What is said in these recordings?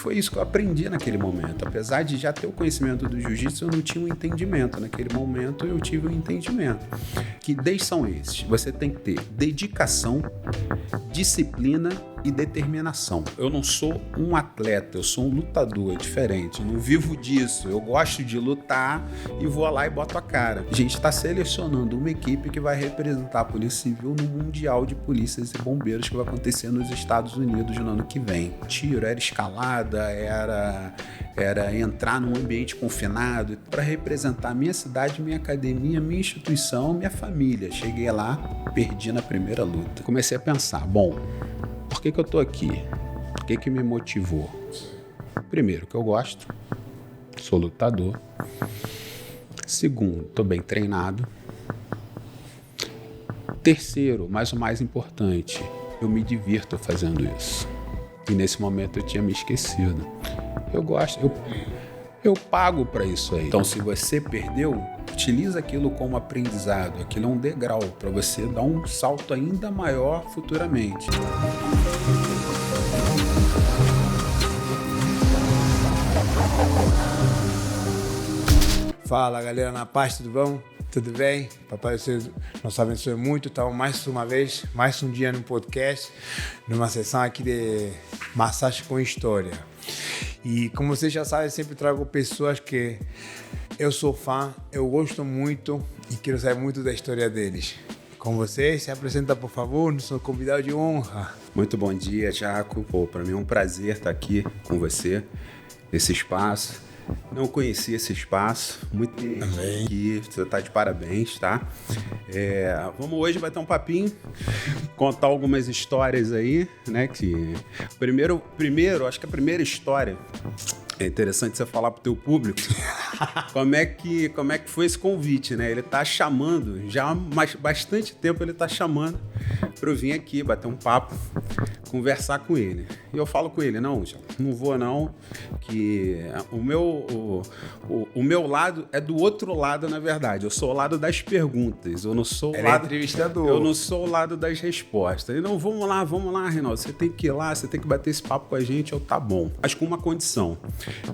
foi isso que eu aprendi naquele momento. Apesar de já ter o conhecimento do jiu-jitsu, eu não tinha um entendimento. Naquele momento eu tive um entendimento. Que 10 são esses. Você tem que ter dedicação, disciplina e determinação. Eu não sou um atleta, eu sou um lutador, é diferente. Eu não vivo disso. Eu gosto de lutar e vou lá e boto a cara. A gente está selecionando uma equipe que vai representar a Polícia Civil no Mundial de Polícias e Bombeiros que vai acontecer nos Estados Unidos no ano que vem. Tiro, era escalada, era entrar num ambiente confinado para representar a minha cidade, minha academia, minha instituição, minha família. Cheguei lá, perdi na primeira luta. Comecei a pensar, bom, por que eu tô aqui? O que me motivou? Primeiro, que eu gosto, sou lutador. Segundo, tô bem treinado. Terceiro, mas o mais importante, eu me divirto fazendo isso. E nesse momento eu tinha me esquecido. Eu gosto, eu pago para isso aí. Então, se você perdeu, utiliza aquilo como aprendizado. Aquilo é um degrau para você dar um salto ainda maior futuramente. Fala, galera, na paz, tudo bom? Tudo bem? Papai nos abençoe muito. Estamos mais uma vez, mais um dia no podcast, numa sessão aqui de massagem com história. E como vocês já sabem, sempre trago pessoas que eu sou fã, eu gosto muito e quero saber muito da história deles. Com vocês, se apresenta, por favor, nosso convidado de honra. Muito bom dia, Jaco. Para mim é um prazer estar aqui com você, nesse espaço. Não conhecia esse espaço, muito bem. Aqui, você está de parabéns, tá? Vamos hoje bater um papinho, contar algumas histórias aí, né? Que primeiro, acho que a primeira história é interessante você falar pro teu público como é que foi esse convite, né? Ele tá chamando, já há bastante tempo ele tá chamando para eu vir aqui bater um papo, conversar com ele. E eu falo com ele, não vou não, que o meu lado é do outro lado, na verdade. Eu sou o lado das perguntas, eu não sou o lado entrevistador. Eu não sou o lado das respostas. E não, vamos lá, Reinaldo, você tem que ir lá, você tem que bater esse papo com a gente, tá bom. Mas com uma condição.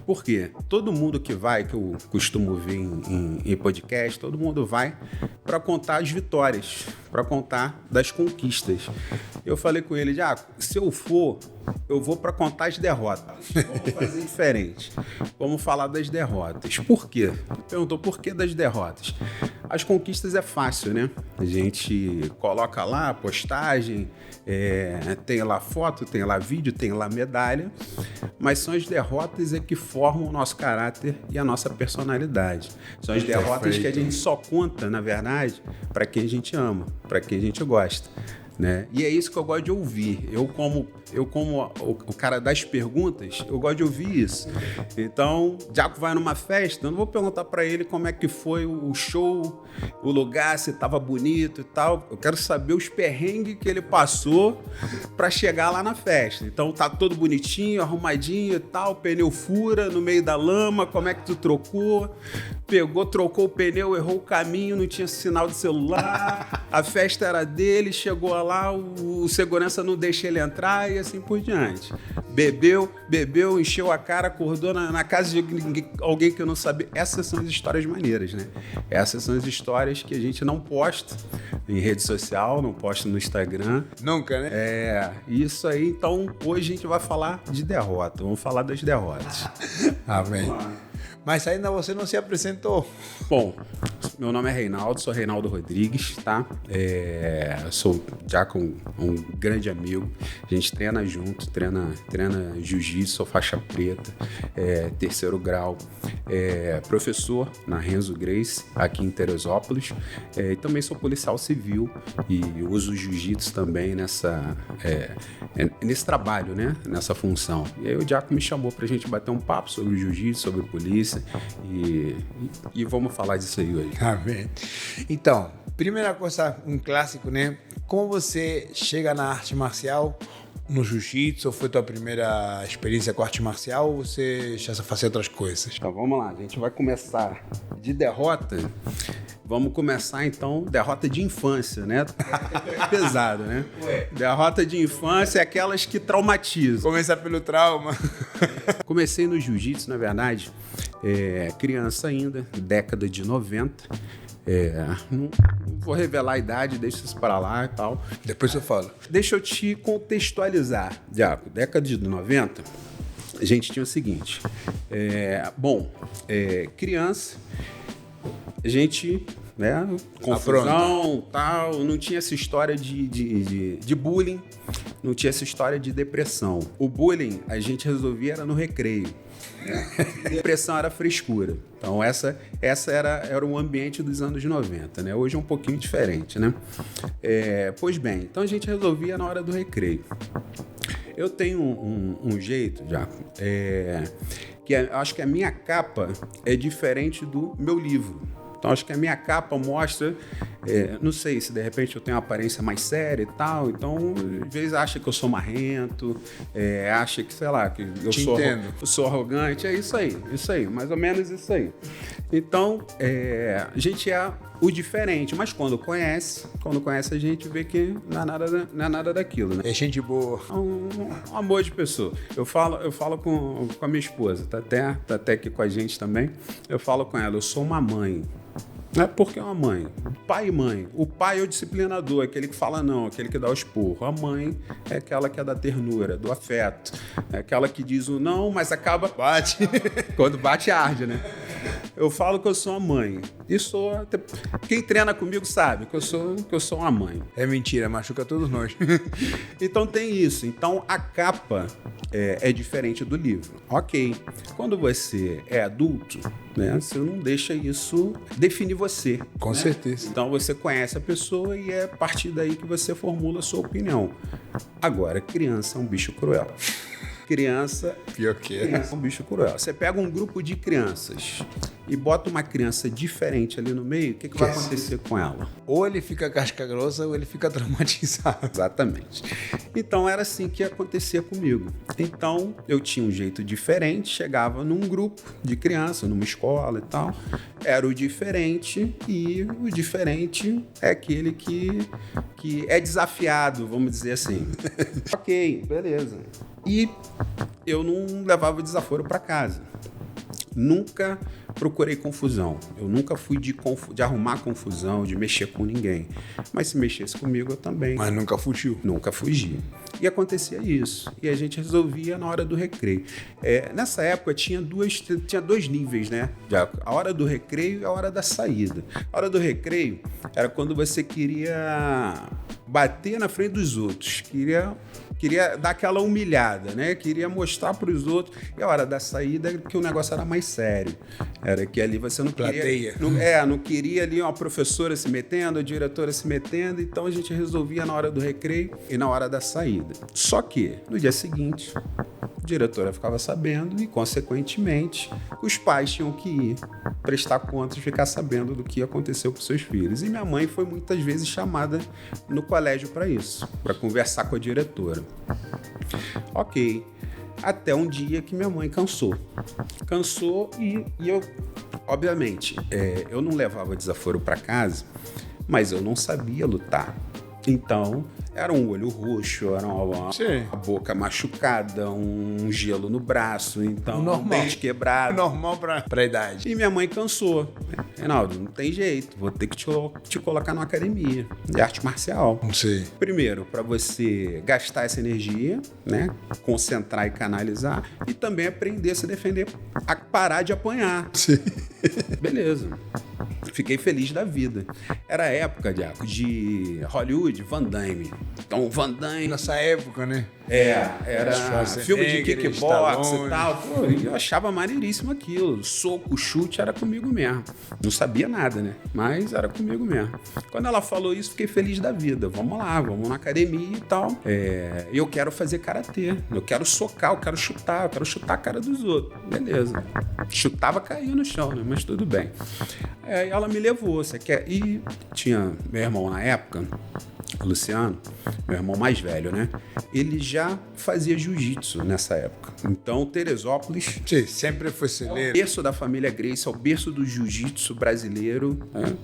Por quê? Todo mundo que eu costumo ver em podcast, todo mundo vai para contar as vitórias, para contar das conquistas. Eu falei com ele, se eu for, eu vou para contar as derrotas. Vamos fazer diferente. Vamos falar das derrotas. Por quê? Ele perguntou por que das derrotas. As conquistas é fácil, né? A gente coloca lá a postagem, tem lá foto, tem lá vídeo, tem lá medalha, mas são as derrotas que formam o nosso caráter e a nossa personalidade. São as derrotas que a gente só conta, na verdade, para quem a gente ama, para quem a gente gosta. Né? E é isso que eu gosto de ouvir. Eu como o cara das perguntas, eu gosto de ouvir isso. Então, Jaco vai numa festa, eu não vou perguntar para ele como é que foi o show, o lugar, se estava bonito e tal. Eu quero saber os perrengues que ele passou para chegar lá na festa. Então, tá todo bonitinho, arrumadinho e tal, pneu fura no meio da lama, como é que tu trocou? Trocou o pneu, errou o caminho, não tinha sinal de celular, a festa era dele, chegou lá, o segurança não deixa ele entrar e assim por diante. Bebeu, encheu a cara, acordou na casa de alguém que eu não sabia. Essas são as histórias maneiras, né? Essas são as histórias que a gente não posta em rede social, não posta no Instagram. Nunca, né? Isso aí. Então, hoje a gente vai falar de derrota. Vamos falar das derrotas. Amém. Mas ainda você não se apresentou. Bom, meu nome é Reinaldo, sou Reinaldo Rodrigues, tá? Sou já com um grande amigo. A gente treina junto, treina jiu-jitsu, sou faixa preta, terceiro grau. Professor na Renzo Grace, aqui em Teresópolis. E também sou policial civil e uso jiu-jitsu também nesse trabalho, né? Nessa função. E aí o Jaco me chamou pra gente bater um papo sobre jiu-jitsu, sobre polícia. E vamos falar disso aí hoje. Amém. Então, primeira coisa, um clássico, né? Como você chega na arte marcial, no jiu-jitsu? Foi tua primeira experiência com arte marcial ou você já fazia outras coisas? Então vamos lá, a gente vai começar de derrota. Vamos começar, então, derrota de infância, né? Pesado, né? Derrota de infância é aquelas que traumatizam. Começar pelo trauma. Comecei no jiu-jitsu, na verdade, criança ainda, década de 90. Não vou revelar a idade, deixa isso para lá e tal. Depois eu falo. Deixa eu te contextualizar, Diaco. Década de 90, a gente tinha o seguinte. Criança, a gente, né, confusão, tal, não tinha essa história de bullying, não tinha essa história de depressão. O bullying a gente resolvia era no recreio. Depressão era frescura. Então essa era o ambiente dos anos 90, né? Hoje é um pouquinho diferente, né? Pois bem, então a gente resolvia na hora do recreio. Eu tenho um jeito, já, acho que a minha capa é diferente do meu livro. Então, acho que a minha capa mostra, não sei se de repente eu tenho uma aparência mais séria e tal, então, às vezes acha que eu sou marrento, acha que, sei lá, que eu sou arrogante, é isso aí, mais ou menos isso aí. Então, a gente é o diferente, mas quando conhece a gente vê que não é nada daquilo, né? É gente boa. Um amor de pessoa. Eu falo com a minha esposa, tá até aqui com a gente também, eu falo com ela, eu sou uma mãe. Não é porque é uma mãe. Pai e mãe. O pai é o disciplinador, aquele que fala não, aquele que dá o esporro. A mãe é aquela que é da ternura, do afeto. É aquela que diz o não, mas acaba... Bate. Quando bate, arde, né? Eu falo que eu sou uma mãe. E sou... Quem treina comigo sabe que eu sou uma mãe. É mentira, machuca todos nós. Então tem isso. Então a capa é diferente do livro. Ok. Quando você é adulto, né, você não deixa isso definir você. Com certeza. Então você conhece a pessoa e é a partir daí que você formula a sua opinião. Agora, criança é um bicho cruel. Criança é um bicho cruel. Você pega um grupo de crianças e bota uma criança diferente ali no meio, o que vai acontecer com ela? Ou ele fica casca grossa ou ele fica traumatizado. Exatamente. Então era assim que acontecia comigo. Então eu tinha um jeito diferente, chegava num grupo de criança, numa escola e tal, era o diferente e o diferente é aquele que é desafiado, vamos dizer assim. Ok, beleza. E eu não levava desaforo para casa. Nunca procurei confusão. Eu nunca fui de arrumar confusão, de mexer com ninguém. Mas se mexesse comigo, eu também. Mas nunca fugiu. Nunca fugi. E acontecia isso. E a gente resolvia na hora do recreio. Nessa época tinha dois níveis, né? A hora do recreio e a hora da saída. A hora do recreio era quando você queria bater na frente dos outros. Queria dar aquela humilhada, né? Queria mostrar para os outros. E a hora da saída, que o negócio era mais sério. Era que ali você não queria... Não queria ali uma professora se metendo, a diretora se metendo. Então a gente resolvia na hora do recreio e na hora da saída. Só que, no dia seguinte, a diretora ficava sabendo e, consequentemente, os pais tinham que ir prestar contas e ficar sabendo do que aconteceu com seus filhos. E minha mãe foi muitas vezes chamada no colégio para isso, para conversar com a diretora. Ok. Até um dia que minha mãe cansou. Cansou e eu, obviamente, eu não levava desaforo para casa, mas eu não sabia lutar. Então, era um olho roxo, era uma boca machucada, um gelo no braço, então um dente quebrado. Normal pra idade. E minha mãe cansou. Reinaldo, não tem jeito, vou ter que te colocar numa academia de arte marcial. Não sei. Primeiro, para você gastar essa energia, né? Concentrar e canalizar, e também aprender a se defender, a parar de apanhar. Sim. Beleza. Fiquei feliz da vida. Era a época, Diaco, de Hollywood, Van Damme. Então, Van Damme... Nessa época, né? Era filme de kickbox e tal. Pô, eu achava maneiríssimo aquilo. Soco, chute, era comigo mesmo. Não sabia nada, né? Mas era comigo mesmo. Quando ela falou isso, fiquei feliz da vida. Vamos lá, vamos na academia e tal. Eu quero fazer karatê. Eu quero socar, eu quero chutar a cara dos outros. Beleza. Chutava, caía no chão, né? Mas tudo bem. Ela me levou. Você quer? E tinha meu irmão na época. Luciano, meu irmão mais velho, né? Ele já fazia jiu-jitsu nessa época. Então, Teresópolis... Sim, sempre foi É o celeiro. berço da família Gracie, é o berço do jiu-jitsu brasileiro, né?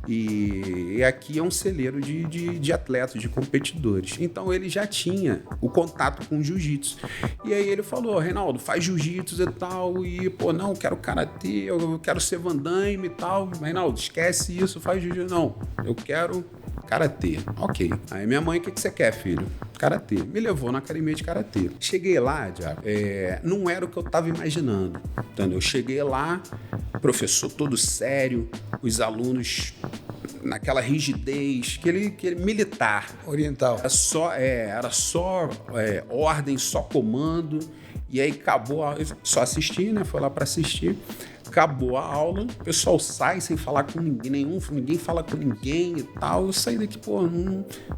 E aqui é um celeiro de atletas, de competidores. Então ele já tinha o contato com o jiu-jitsu. E aí ele falou, Reinaldo, faz jiu-jitsu e tal, e pô, não, quero karatê, eu quero ser Van Damme e tal. Reinaldo, esquece isso, faz jiu-jitsu. Não, eu quero karatê. Ok. Aí minha mãe, o que você quer, filho? Karatê. Me levou na academia de karatê. Cheguei lá, Diago, não era o que eu tava imaginando. Entendeu? Eu cheguei lá, professor todo sério, os alunos naquela rigidez, aquele militar. Oriental. Era só ordem, só comando. E aí acabou, só assistir, né? Foi lá para assistir. Acabou a aula, o pessoal sai sem falar com ninguém fala com ninguém e tal. Eu saí daqui, pô,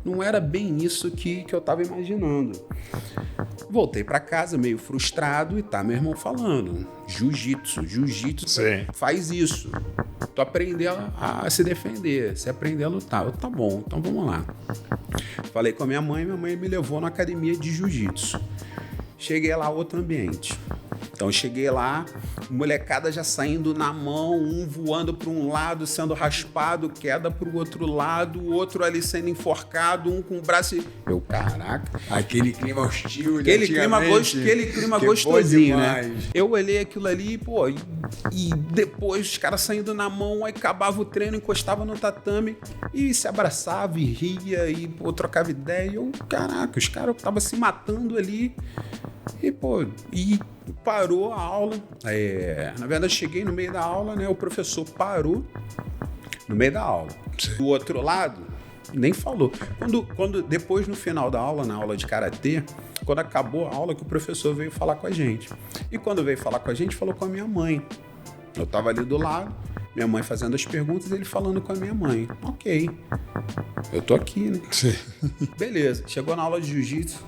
não era bem isso que eu tava imaginando. Voltei para casa meio frustrado e tá meu irmão falando, jiu-jitsu, Sim. faz isso. Tu aprender a se defender, se aprender a lutar. Eu, tá bom, então vamos lá. Falei com a minha mãe me levou na academia de jiu-jitsu. Cheguei lá, outro ambiente. Então cheguei lá, molecada já saindo na mão, um voando para um lado, sendo raspado, queda para o outro lado, o outro ali sendo enforcado, um com o braço... Eu, caraca... Aquele clima hostil Aquele clima gostosinho, né? Eu olhei aquilo ali, pô, e depois os caras saindo na mão, aí acabava o treino, encostava no tatame e se abraçava e ria e pô, trocava ideia. E eu, caraca, os caras estavam se matando ali. E, pô, parou a aula. Na verdade, cheguei no meio da aula, né? O professor parou no meio da aula. Sim. Do outro lado, nem falou. Quando depois, no final da aula, na aula de karatê, quando acabou a aula, que o professor veio falar com a gente. E quando veio falar com a gente, falou com a minha mãe. Eu tava ali do lado, minha mãe fazendo as perguntas, ele falando com a minha mãe. Ok, eu tô aqui, né? Sim. Beleza, chegou na aula de jiu-jitsu,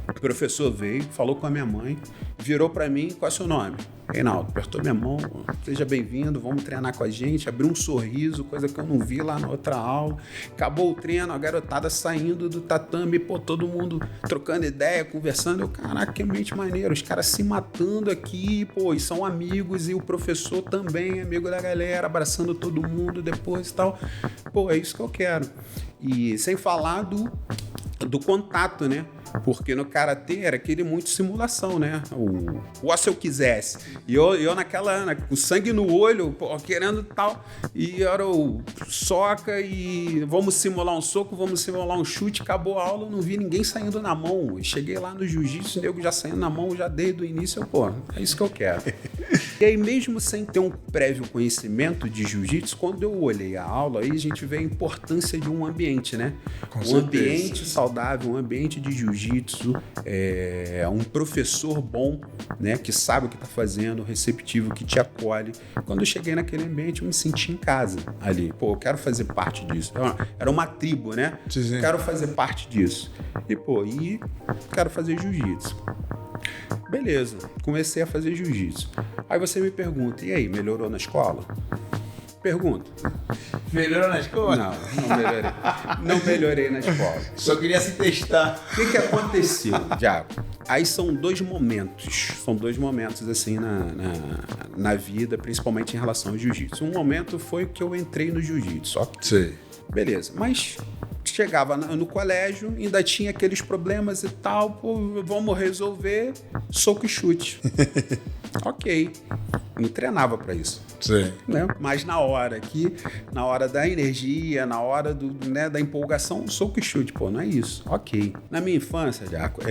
o professor veio, falou com a minha mãe, virou pra mim, qual é o seu nome? Reinaldo, apertou minha mão, seja bem-vindo, vamos treinar com a gente, abriu um sorriso, coisa que eu não vi lá na outra aula. Acabou o treino, a garotada saindo do tatame, pô, todo mundo trocando ideia, conversando. Eu, caraca, que ambiente maneiro, os caras se matando aqui, pô, e são amigos, e o professor também, amigo da galera, abraçando todo mundo depois e tal. Pô, é isso que eu quero. E sem falar do contato, né? Porque no karatê era aquele muito simulação, né? O se eu quisesse. E eu naquela, com sangue no olho, pô, querendo tal. E era o soca e vamos simular um soco, vamos simular um chute. Acabou a aula, eu não vi ninguém saindo na mão. Eu cheguei lá no jiu-jitsu, o nego já saindo na mão, já desde o início. Eu, pô, é isso que eu quero. E aí, mesmo sem ter um prévio conhecimento de jiu-jitsu, quando eu olhei a aula, aí a gente vê a importância de um ambiente, né? Um ambiente saudável, um ambiente de jiu-jitsu, um professor bom, né, que sabe o que está fazendo, receptivo, que te acolhe. Quando eu cheguei naquele ambiente, eu me senti em casa ali. Pô, eu quero fazer parte disso. Era uma tribo, né? Sim. Quero fazer parte disso. E, pô, quero fazer jiu-jitsu. Beleza, comecei a fazer jiu-jitsu. Aí você me pergunta, e aí, melhorou na escola? Pergunta. Melhorou na escola? Não melhorei. Não melhorei na escola. Só queria se testar. O que aconteceu, Diago? Aí são dois momentos assim na vida, principalmente em relação ao jiu-jitsu. Um momento foi que eu entrei no jiu-jitsu. Sim. Beleza, mas chegava no colégio, ainda tinha aqueles problemas e tal, pô, vamos resolver, soco e chute. Ok, não treinava pra isso. Sim. Né? Mas na hora da energia, na hora da empolgação, soco e chute, pô, não é isso. Ok. Na minha infância, Jaco,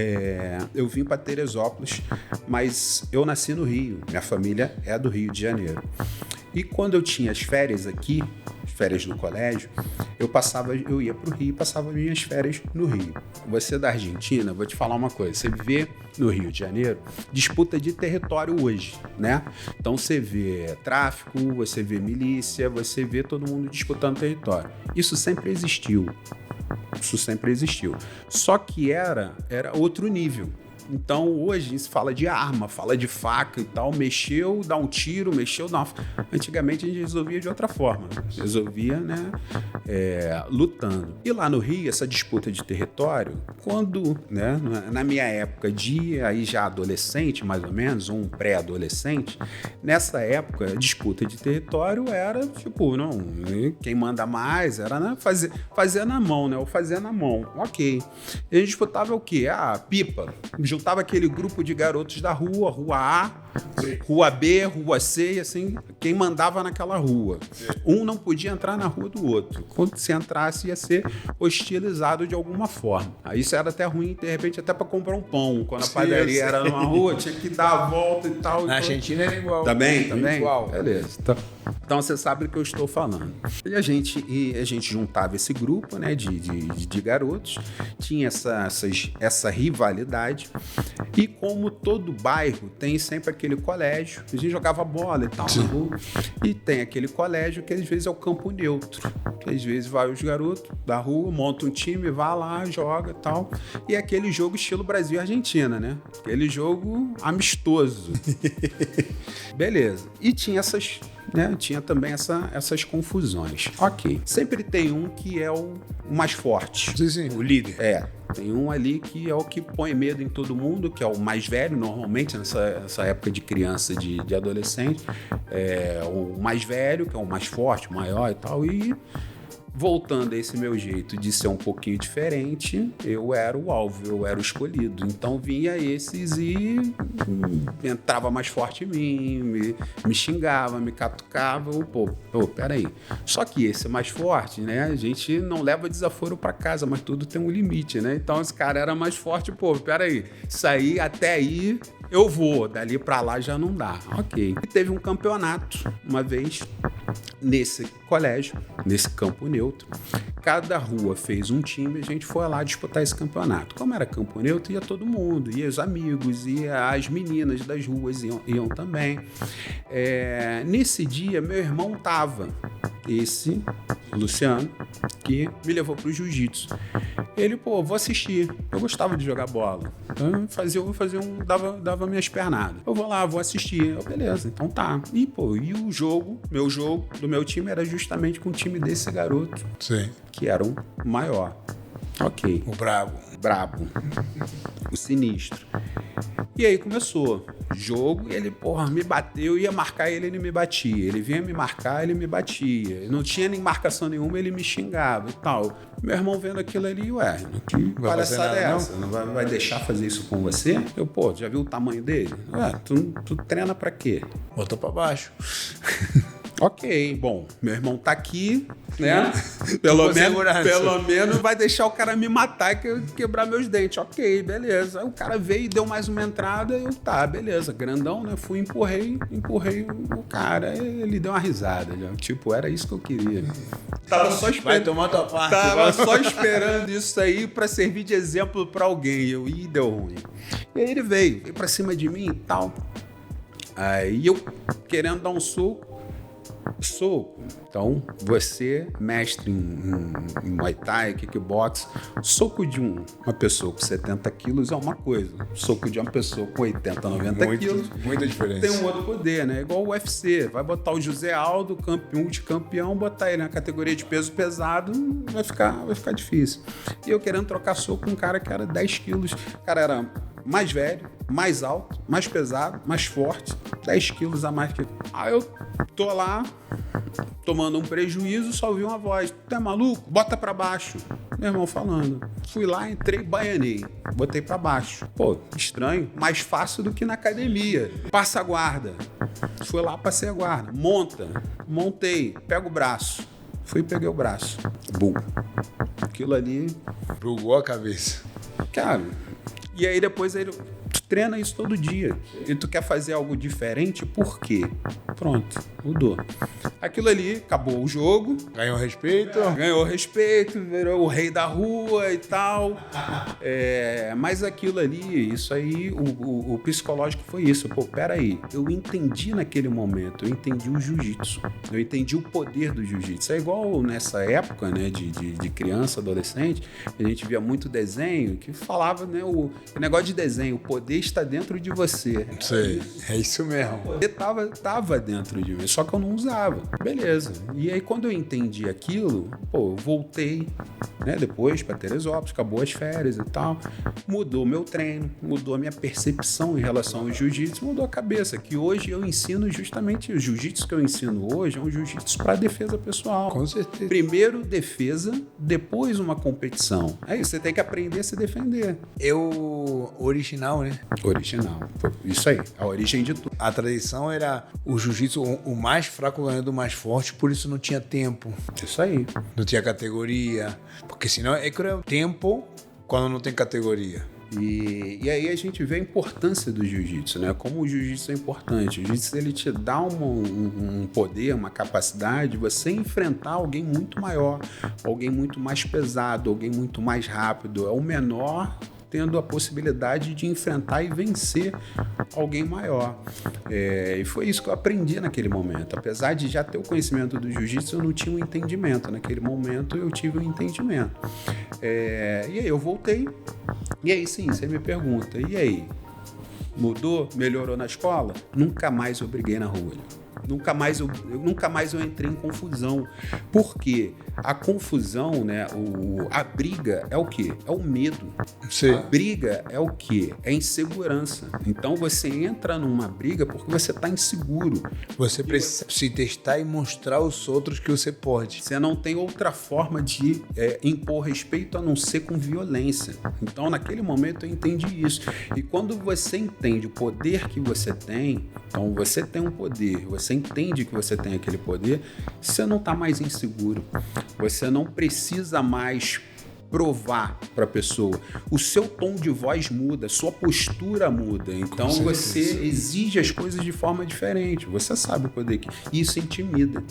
eu vim para Teresópolis, mas eu nasci no Rio, minha família é do Rio de Janeiro. E quando eu tinha as férias aqui, férias no colégio, eu ia pro Rio e passava minhas férias no Rio. Você da Argentina, vou te falar uma coisa, você vê no Rio de Janeiro disputa de território hoje, né? Então você vê tráfico, você vê milícia, você vê todo mundo disputando território. Isso sempre existiu. Só que era outro nível. Então, hoje se fala de arma, fala de faca e tal. Mexeu, dá um tiro, mexeu, dá uma... Antigamente a gente resolvia de outra forma. Resolvia, né, lutando. E lá no Rio, essa disputa de território, quando, né, na minha época de aí já adolescente, mais ou menos, um pré-adolescente, nessa época, a disputa de território era, tipo, não, quem manda mais era, né, fazer na mão, né, ou fazer na mão. Ok. E a gente disputava o quê? Pipa. Juntava aquele grupo de garotos da rua, rua A, rua B, rua C, e assim, quem mandava naquela rua. Um não podia entrar na rua do outro. Quando se entrasse, ia ser hostilizado de alguma forma. Aí isso era até ruim, de repente, até para comprar um pão. Quando a padaria era numa rua, tinha que dar a volta e tal. Na Argentina era igual. Também? Igual. Beleza. Então você sabe do que eu estou falando. E a gente juntava esse grupo, né, de garotos, tinha essa rivalidade, e como todo bairro tem sempre aquele colégio, a gente jogava bola e tal, e tem aquele colégio que às vezes é o campo neutro, que às vezes vai os garotos da rua, monta um time, vai lá, joga e tal, e é aquele jogo estilo Brasil e Argentina, né? Aquele jogo amistoso. Beleza. E tinha tinha também essas confusões. Ok. Sempre tem um que é o mais forte. Sim, o líder. Tem um ali que é o que põe medo em todo mundo, que é o mais velho, normalmente, nessa época de criança, de adolescente. É o mais velho, que é o mais forte, o maior e tal. E voltando a esse meu jeito de ser um pouquinho diferente, eu era o alvo, eu era o escolhido. Então vinha esses e entrava mais forte em mim, me xingava, me catucava. Peraí. Só que esse mais forte, né? A gente não leva desaforo pra casa, mas tudo tem um limite, né? Então esse cara era mais forte, peraí. Isso aí, até aí, eu vou. Dali pra lá já não dá. Ok. E teve um campeonato, uma vez, nesse colégio, nesse campo neutro. Cada rua fez um time e a gente foi lá disputar esse campeonato. Como era campo neutro, ia todo mundo, ia os amigos, ia as meninas das ruas, iam também. Nesse dia, meu irmão tava, esse Luciano, que me levou pro jiu-jitsu. Ele, vou assistir. Eu gostava de jogar bola. Dava minhas pernadas. Eu vou lá, vou assistir. Beleza, então tá. E o jogo, meu jogo do meu time era justamente com o time desse garoto. Sim. Que era o maior. Ok. O brabo. O sinistro. E aí começou. Jogo, ele, me bateu, ia marcar ele me batia. Ele vinha me marcar, ele me batia. Não tinha nem marcação nenhuma, ele me xingava e tal. Meu irmão vendo aquilo ali, que palhaçada é essa? Não vai deixar fazer isso com você? Eu, já viu o tamanho dele? Tu treina pra quê? Botou pra baixo. Ok, bom, meu irmão tá aqui, né? Pelo menos vai deixar o cara me matar e quebrar meus dentes. Ok, beleza. Aí o cara veio e deu mais uma entrada e eu, beleza, grandão, né? Fui, empurrei o cara. Ele deu uma risada, já. Tipo, era isso que eu queria. Tava só esperando. Vai tomar tua parte. Tava só esperando isso aí pra servir de exemplo pra alguém. Deu ruim. E aí ele veio pra cima de mim e tal. Aí eu querendo dar um soco. Então, você, mestre em Muay Thai, kickbox, soco de uma pessoa com 70 quilos é uma coisa. Soco de uma pessoa com 80, 90 quilos. Muita diferença. Tem um outro poder, né? Igual o UFC. Vai botar o José Aldo, multicampeão, botar ele na categoria de peso pesado, vai ficar difícil. E eu querendo trocar soco com um cara que era 10 quilos. O cara era mais velho, mais alto, mais pesado, mais forte, 10 quilos a mais que... Aí eu tô lá, tomando um prejuízo, só ouvi uma voz: tu é maluco? Bota pra baixo. Meu irmão falando. Fui lá, entrei, baianei. Botei pra baixo. Estranho. Mais fácil do que na academia. Passa a guarda. Fui lá, passei a guarda. Montei. Pega o braço. Fui e peguei o braço. Bum. Aquilo ali... Bugou a cabeça. Cara... E aí depois tu treina isso todo dia. E tu quer fazer algo diferente, por quê? Pronto, mudou. Aquilo ali, acabou o jogo. Ganhou respeito. Ganhou respeito, virou o rei da rua e tal. Mas aquilo ali, isso aí, o psicológico foi isso. Pô, peraí, eu entendi naquele momento, eu entendi o jiu-jitsu. Eu entendi o poder do jiu-jitsu. É igual nessa época, né, de criança, adolescente, a gente via muito desenho que falava, né, o negócio de desenho, o poder está dentro de você. Sei, é isso mesmo. O poder tava dentro de mim, só que eu não usava. Beleza. E aí, quando eu entendi aquilo, eu voltei, né, depois para Teresópolis, acabou as férias e tal. Mudou meu treino, mudou a minha percepção em relação ao jiu-jitsu, mudou a cabeça, que hoje eu ensino justamente o jiu-jitsu que eu ensino hoje, é um jiu-jitsu para defesa pessoal. Com certeza. Primeiro defesa, depois uma competição. É isso, você tem que aprender a se defender. Original, né? Original. Isso aí, a origem de tudo. A tradição era o jiu-jitsu, o mais fraco ganhando o mais forte, por isso não tinha tempo. Isso aí. Não tinha categoria. Porque senão é cruel tempo quando não tem categoria. E aí a gente vê a importância do jiu-jitsu, né? Como o jiu-jitsu é importante. O jiu-jitsu, ele te dá um poder, uma capacidade de você enfrentar alguém muito maior, alguém muito mais pesado, alguém muito mais rápido. É o menor tendo a possibilidade de enfrentar e vencer alguém maior. E foi isso que eu aprendi naquele momento. Apesar de já ter o conhecimento do jiu-jitsu, eu não tinha um entendimento. Naquele momento, eu tive um entendimento. E aí eu voltei. E aí sim, você me pergunta, e aí? Mudou? Melhorou na escola? Nunca mais eu briguei na rua. Nunca mais eu entrei em confusão. Por quê? A confusão, né? A briga é o quê? É o medo. Sim. A briga é o quê? É insegurança. Então você entra numa briga porque você está inseguro. Você precisa se testar e mostrar aos outros que você pode. Você não tem outra forma de impor respeito a não ser com violência. Então, naquele momento, eu entendi isso. E quando você entende o poder que você tem, então você tem um poder, você entende que você tem aquele poder, você não está mais inseguro. Você não precisa mais provar para a pessoa. O seu tom de voz muda, sua postura muda. Então você exige as coisas de forma diferente. Você sabe o poder que isso intimida.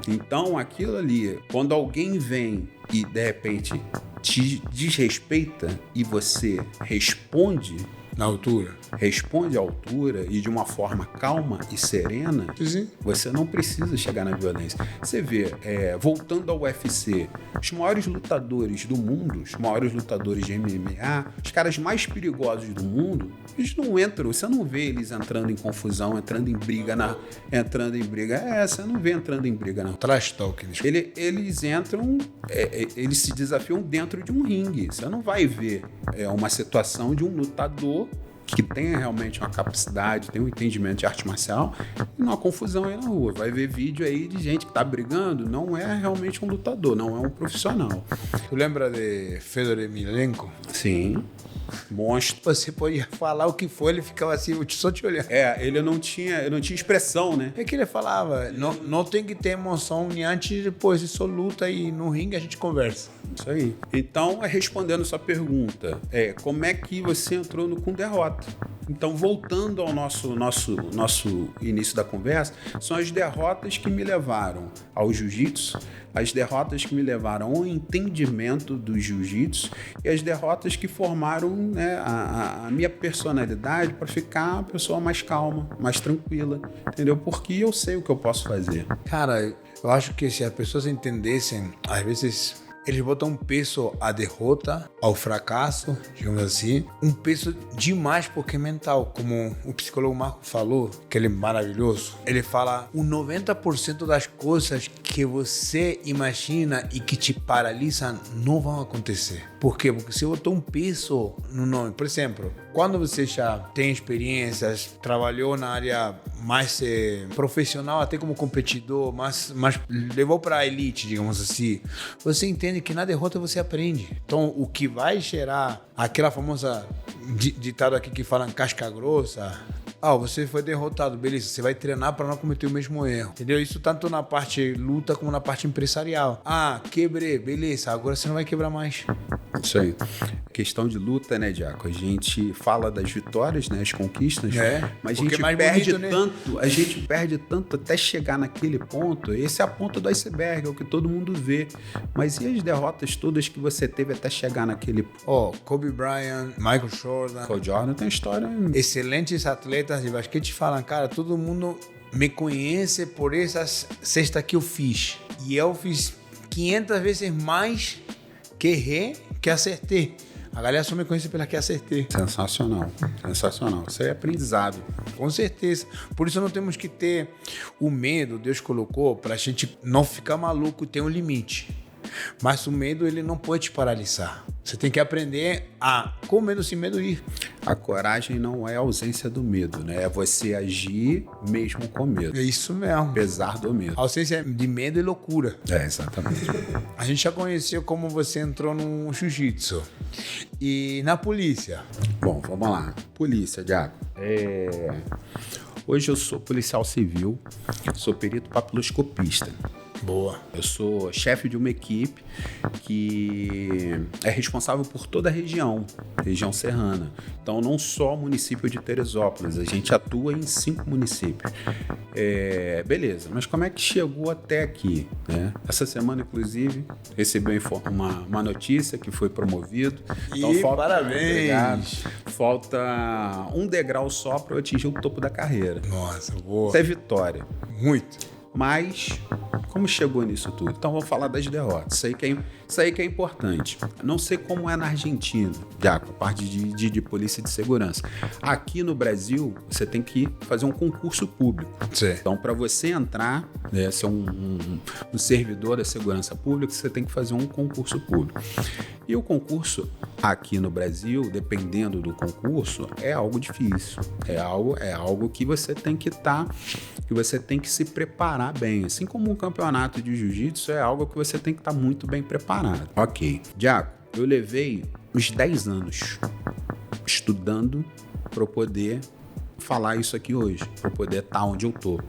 Então aquilo ali, quando alguém vem e de repente te desrespeita e você responde na altura, responde à altura e de uma forma calma e serena, sim, você não precisa chegar na violência. Você vê, voltando ao UFC, os maiores lutadores do mundo, os maiores lutadores de MMA, os caras mais perigosos do mundo, eles não entram, você não vê eles entrando em confusão, entrando em briga. Você não vê entrando em briga, não. Trash talk. Eles entram, eles se desafiam dentro de um ringue. Você não vai ver uma situação de um lutador que tenha realmente uma capacidade, tem um entendimento de arte marcial, e numa confusão aí na rua. Vai ver vídeo aí de gente que tá brigando, não é realmente um lutador, não é um profissional. Tu lembra de Fedor Emelianenko? Sim. Monstro. Você podia falar o que for, ele ficava assim, só te olhando. Ele não tinha expressão, né? É que ele falava, não tem que ter emoção antes e depois, se só luta e no ringue a gente conversa. Isso aí. Então, respondendo sua pergunta, como é que você entrou com derrota? Então, voltando ao nosso início da conversa, são as derrotas que me levaram ao jiu-jitsu, as derrotas que me levaram ao entendimento do jiu-jitsu e as derrotas que formaram, né, a minha personalidade para ficar uma pessoa mais calma, mais tranquila, entendeu? Porque eu sei o que eu posso fazer. Cara, eu acho que se as pessoas entendessem, às vezes eles botam um peso à derrota, ao fracasso, digamos assim, um peso demais porque é mental, como o psicólogo Marco falou, que ele é maravilhoso. Ele fala, o 90% das coisas que você imagina e que te paralisam não vão acontecer. Por quê? Porque você botou um peso no nome. Por exemplo, quando você já tem experiências, trabalhou na área mais profissional, até como competidor, mas levou para a elite, digamos assim, você entende que na derrota você aprende. Então, o que vai gerar aquela famosa ditado aqui que falam casca grossa, Você foi derrotado, beleza, você vai treinar para não cometer o mesmo erro, entendeu? Isso tanto na parte luta como na parte empresarial. Quebrei, beleza, agora você não vai quebrar mais. Isso aí. Questão de luta, né, Diaco? A gente fala das vitórias, né, as conquistas, mas a gente perde bonito, tanto, né? A gente perde tanto até chegar naquele ponto. Esse é a ponta do iceberg, é o que todo mundo vê. Mas e as derrotas todas que você teve até chegar naquele ponto? Kobe Bryant, Michael Jordan. Kobe Jordan tem história. Excelentes atletas de basquete falam, cara, todo mundo me conhece por essas cestas que eu fiz. E eu fiz 500 vezes mais que errei que acertei. A galera só me conhece pela que acertei. Sensacional, sensacional. Isso é aprendizado. Com certeza. Por isso não temos que ter o medo, Deus colocou, para a gente não ficar maluco, tem um limite. Mas o medo, ele não pode te paralisar. Você tem que aprender a, com medo, sem medo, ir. A coragem não é a ausência do medo, né? É você agir mesmo com medo. É isso mesmo. Apesar do medo. A ausência de medo é loucura. Exatamente. A gente já conheceu como você entrou no jiu-jitsu. E na polícia? Bom, vamos lá. Polícia, Diaco. Hoje eu sou policial civil, sou perito papiloscopista. Boa. Eu sou chefe de uma equipe que é responsável por toda a região serrana. Então, não só o município de Teresópolis, a gente atua em 5 municípios. Beleza, mas como é que chegou até aqui, né? Essa semana, inclusive, recebi uma notícia que foi promovido. Então, parabéns! Falta um degrau só para eu atingir o topo da carreira. Nossa, boa. Isso é vitória. Muito. Mas, como chegou nisso tudo? Então, vou falar das derrotas. Isso aí que é importante. Não sei como é na Argentina, já com a parte de polícia de segurança. Aqui no Brasil, você tem que fazer um concurso público. Sim. Então, para você entrar, ser um servidor da segurança pública, você tem que fazer um concurso público. E o concurso aqui no Brasil, dependendo do concurso, é algo difícil. É algo que você tem que você tem que se preparar bem. Assim como um campeonato de jiu-jitsu, é algo que você tem que estar muito bem preparado. Ok. Diaco, eu levei uns 10 anos estudando para eu poder falar isso aqui hoje, para eu poder estar onde eu tô.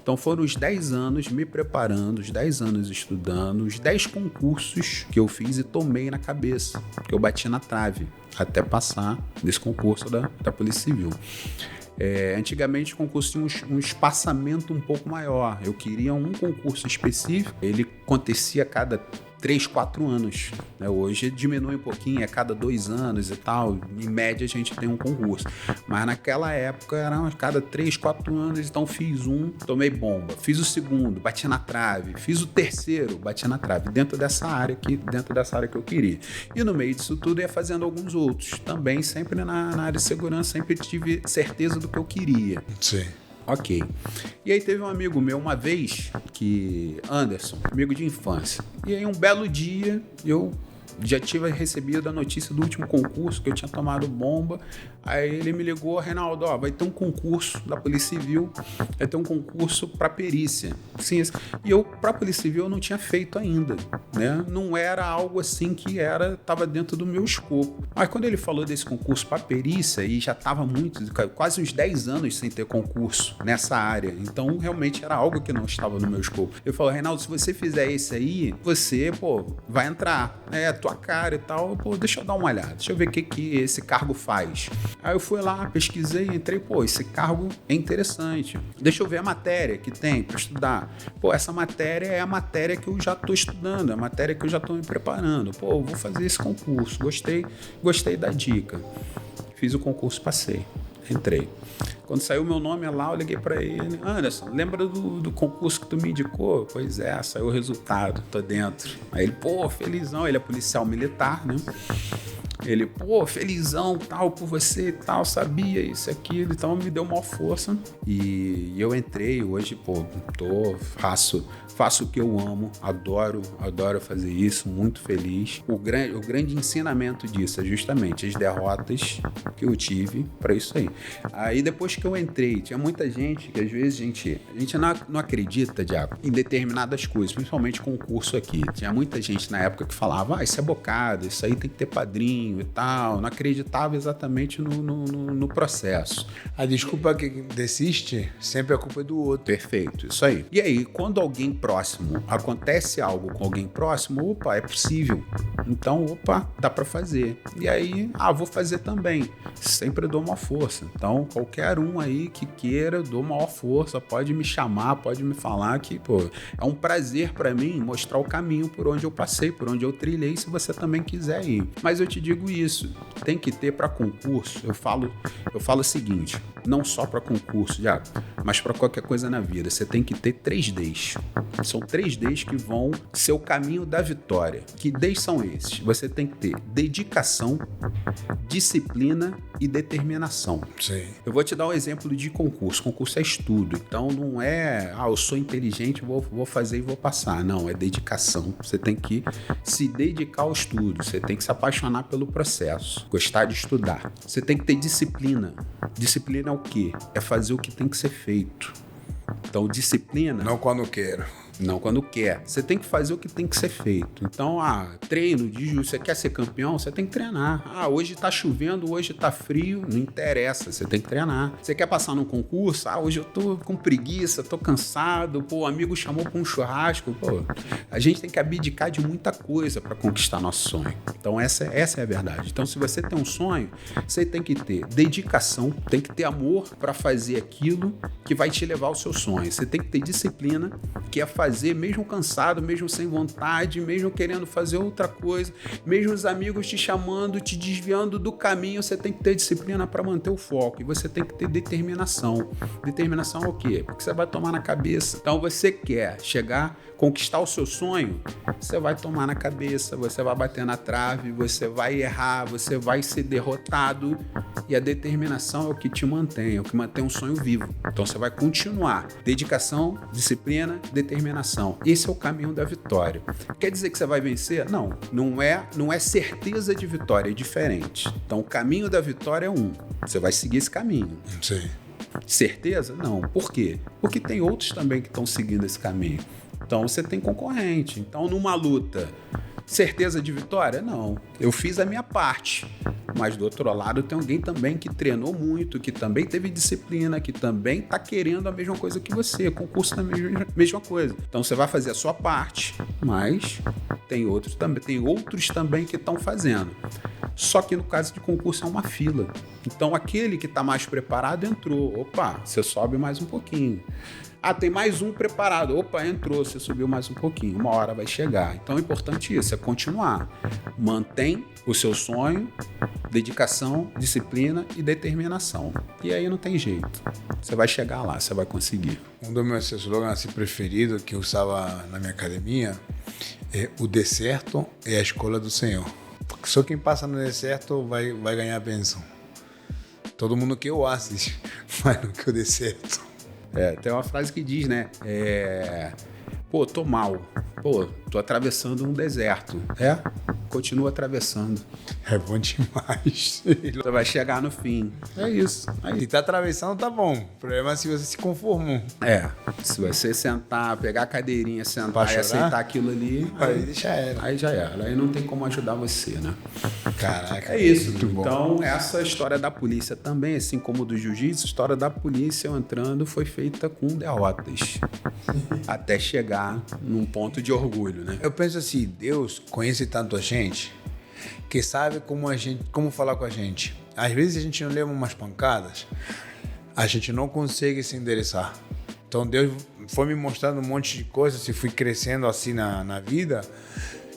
Então foram os 10 anos me preparando, os 10 anos estudando, os 10 concursos que eu fiz e tomei na cabeça, que eu bati na trave até passar nesse concurso da Polícia Civil. Antigamente o concurso tinha um espaçamento um pouco maior. Eu queria um concurso específico, ele acontecia a cada 3, 4 anos. Né? Hoje diminui um pouquinho, a cada 2 anos e tal. Em média a gente tem um concurso. Mas naquela época era a cada 3, 4 anos. Então fiz um, tomei bomba. Fiz o segundo, bati na trave. Fiz o terceiro, bati na trave. Dentro dessa área que eu queria. E no meio disso tudo ia fazendo alguns outros. Também sempre na área de segurança, sempre tive certeza do que eu queria. Sim. Ok. E aí teve um amigo meu uma vez, Anderson, amigo de infância. E aí um belo dia eu já tinha recebido a notícia do último concurso, que eu tinha tomado bomba. Aí ele me ligou, Reinaldo, vai ter um concurso da Polícia Civil, vai ter um concurso para perícia. Sim, e eu, para Polícia Civil, eu não tinha feito ainda, né? Não era algo assim que estava dentro do meu escopo. Mas quando ele falou desse concurso para perícia, e já estava quase uns 10 anos sem ter concurso nessa área, então realmente era algo que não estava no meu escopo. Eu falei, Reinaldo, se você fizer esse aí, você, vai entrar, a tua cara e tal, deixa eu dar uma olhada, deixa eu ver o que esse cargo faz. Aí eu fui lá, pesquisei, entrei, esse cargo é interessante. Deixa eu ver a matéria que tem para estudar. Essa matéria é a matéria que eu já estou estudando, é a matéria que eu já estou me preparando. Eu vou fazer esse concurso, gostei da dica. Fiz o concurso, passei, entrei. Quando saiu o meu nome lá, eu liguei para ele. Anderson, lembra do concurso que tu me indicou? Pois é, saiu o resultado, tô dentro. Aí ele, felizão, ele é policial militar, né? Ele, felizão, tal, por você, tal, sabia isso, aquilo, então me deu uma força. E eu entrei hoje, faço o que eu amo, adoro fazer isso, muito feliz. O grande ensinamento disso é justamente as derrotas que eu tive para isso aí. Aí depois que eu entrei, tinha muita gente que às vezes a gente não acredita, Diaco, em determinadas coisas, principalmente concurso aqui. Tinha muita gente na época que falava, isso é bocado, isso aí tem que ter padrinho, e tal, não acreditava exatamente no processo. A desculpa que desiste, sempre a culpa é do outro. Perfeito, isso aí. E aí, quando alguém próximo, acontece algo com alguém próximo, opa, é possível. Então, opa, dá pra fazer. E aí, vou fazer também. Sempre dou uma força. Então, qualquer um aí que queira, eu dou maior força, pode me chamar, pode me falar que, pô, é um prazer pra mim mostrar o caminho por onde eu passei, por onde eu trilhei, se você também quiser ir. Mas eu te digo isso, tem que ter pra concurso, eu falo o seguinte, não só pra concurso, mas pra qualquer coisa na vida, você tem que ter 3 Ds. São 3 Ds que vão ser o caminho da vitória. Que Ds são esses? Você tem que ter dedicação, disciplina e determinação. Sim. Eu vou te dar um exemplo de concurso. Concurso é estudo, então não é, eu sou inteligente, vou fazer e vou passar. Não, é dedicação. Você tem que se dedicar ao estudo, você tem que se apaixonar pelo processo, gostar de estudar. Você tem que ter disciplina. Disciplina é o quê? É fazer o que tem que ser feito. Então, disciplina... Não quando quero. Não quando quer. Você tem que fazer o que tem que ser feito. Então, treino de jiu, você quer ser campeão, você tem que treinar. Hoje tá chovendo, hoje tá frio, não interessa, você tem que treinar. Você quer passar num concurso? Hoje eu tô com preguiça, tô cansado, o amigo chamou pra um churrasco. A gente tem que abdicar de muita coisa para conquistar nosso sonho. Então, essa é a verdade. Então, se você tem um sonho, você tem que ter dedicação, tem que ter amor para fazer aquilo que vai te levar ao seu sonho. Você tem que ter disciplina, que é fazer mesmo cansado, mesmo sem vontade, mesmo querendo fazer outra coisa, mesmo os amigos te chamando, te desviando do caminho, você tem que ter disciplina para manter o foco e você tem que ter determinação. Determinação é o quê? Porque você vai tomar na cabeça. Então você quer conquistar o seu sonho, você vai tomar na cabeça, você vai bater na trave, você vai errar, você vai ser derrotado e a determinação é o que te mantém, é o que mantém um sonho vivo. Então você vai continuar. Dedicação, disciplina, determinação. Esse é o caminho da vitória. Quer dizer que você vai vencer? Não é certeza de vitória, é diferente. Então o caminho da vitória é você vai seguir esse caminho. Sim. Certeza? Não. Por quê? Porque tem outros também que estão seguindo esse caminho. Então você tem concorrente. Então numa luta, certeza de vitória? Não. Eu fiz a minha parte. Mas do outro lado tem alguém também que treinou muito, que também teve disciplina, que também está querendo a mesma coisa que você. Concurso também é a mesma coisa. Então você vai fazer a sua parte, mas tem outros também que estão fazendo. Só que no caso de concurso é uma fila. Então aquele que está mais preparado entrou. Opa, você sobe mais um pouquinho. Tem mais um preparado. Opa, entrou, você subiu mais um pouquinho. Uma hora vai chegar. Então é importante isso, é continuar. Mantém o seu sonho, dedicação, disciplina e determinação. E aí não tem jeito. Você vai chegar lá, você vai conseguir. Um dos meus slogans assim, preferidos que eu usava na minha academia é: o deserto é a escola do Senhor. Porque só quem passa no deserto vai ganhar a bênção. Todo mundo que eu assisto vai no que o deserto. Tem uma frase que diz, né? Tô mal. Tô atravessando um deserto. Continua atravessando. É bom demais. Você vai chegar no fim. É isso. Se tá atravessando, tá bom. O problema é se você se conformou. Se você sentar, pegar a cadeirinha, sentar e aceitar aquilo ali, aí já era. Aí já era. Aí não tem como ajudar você, né? Caraca. É isso. Muito bom. Então, essa história da polícia também, assim como do jiu-jitsu, a história da polícia eu entrando foi feita com derrotas. Até chegar num ponto de orgulho, né? Eu penso assim, Deus conhece tanto a gente que sabe como falar com a gente. Às vezes a gente não leva umas pancadas, a gente não consegue se endereçar. Então Deus foi me mostrando um monte de coisas e fui crescendo assim na vida,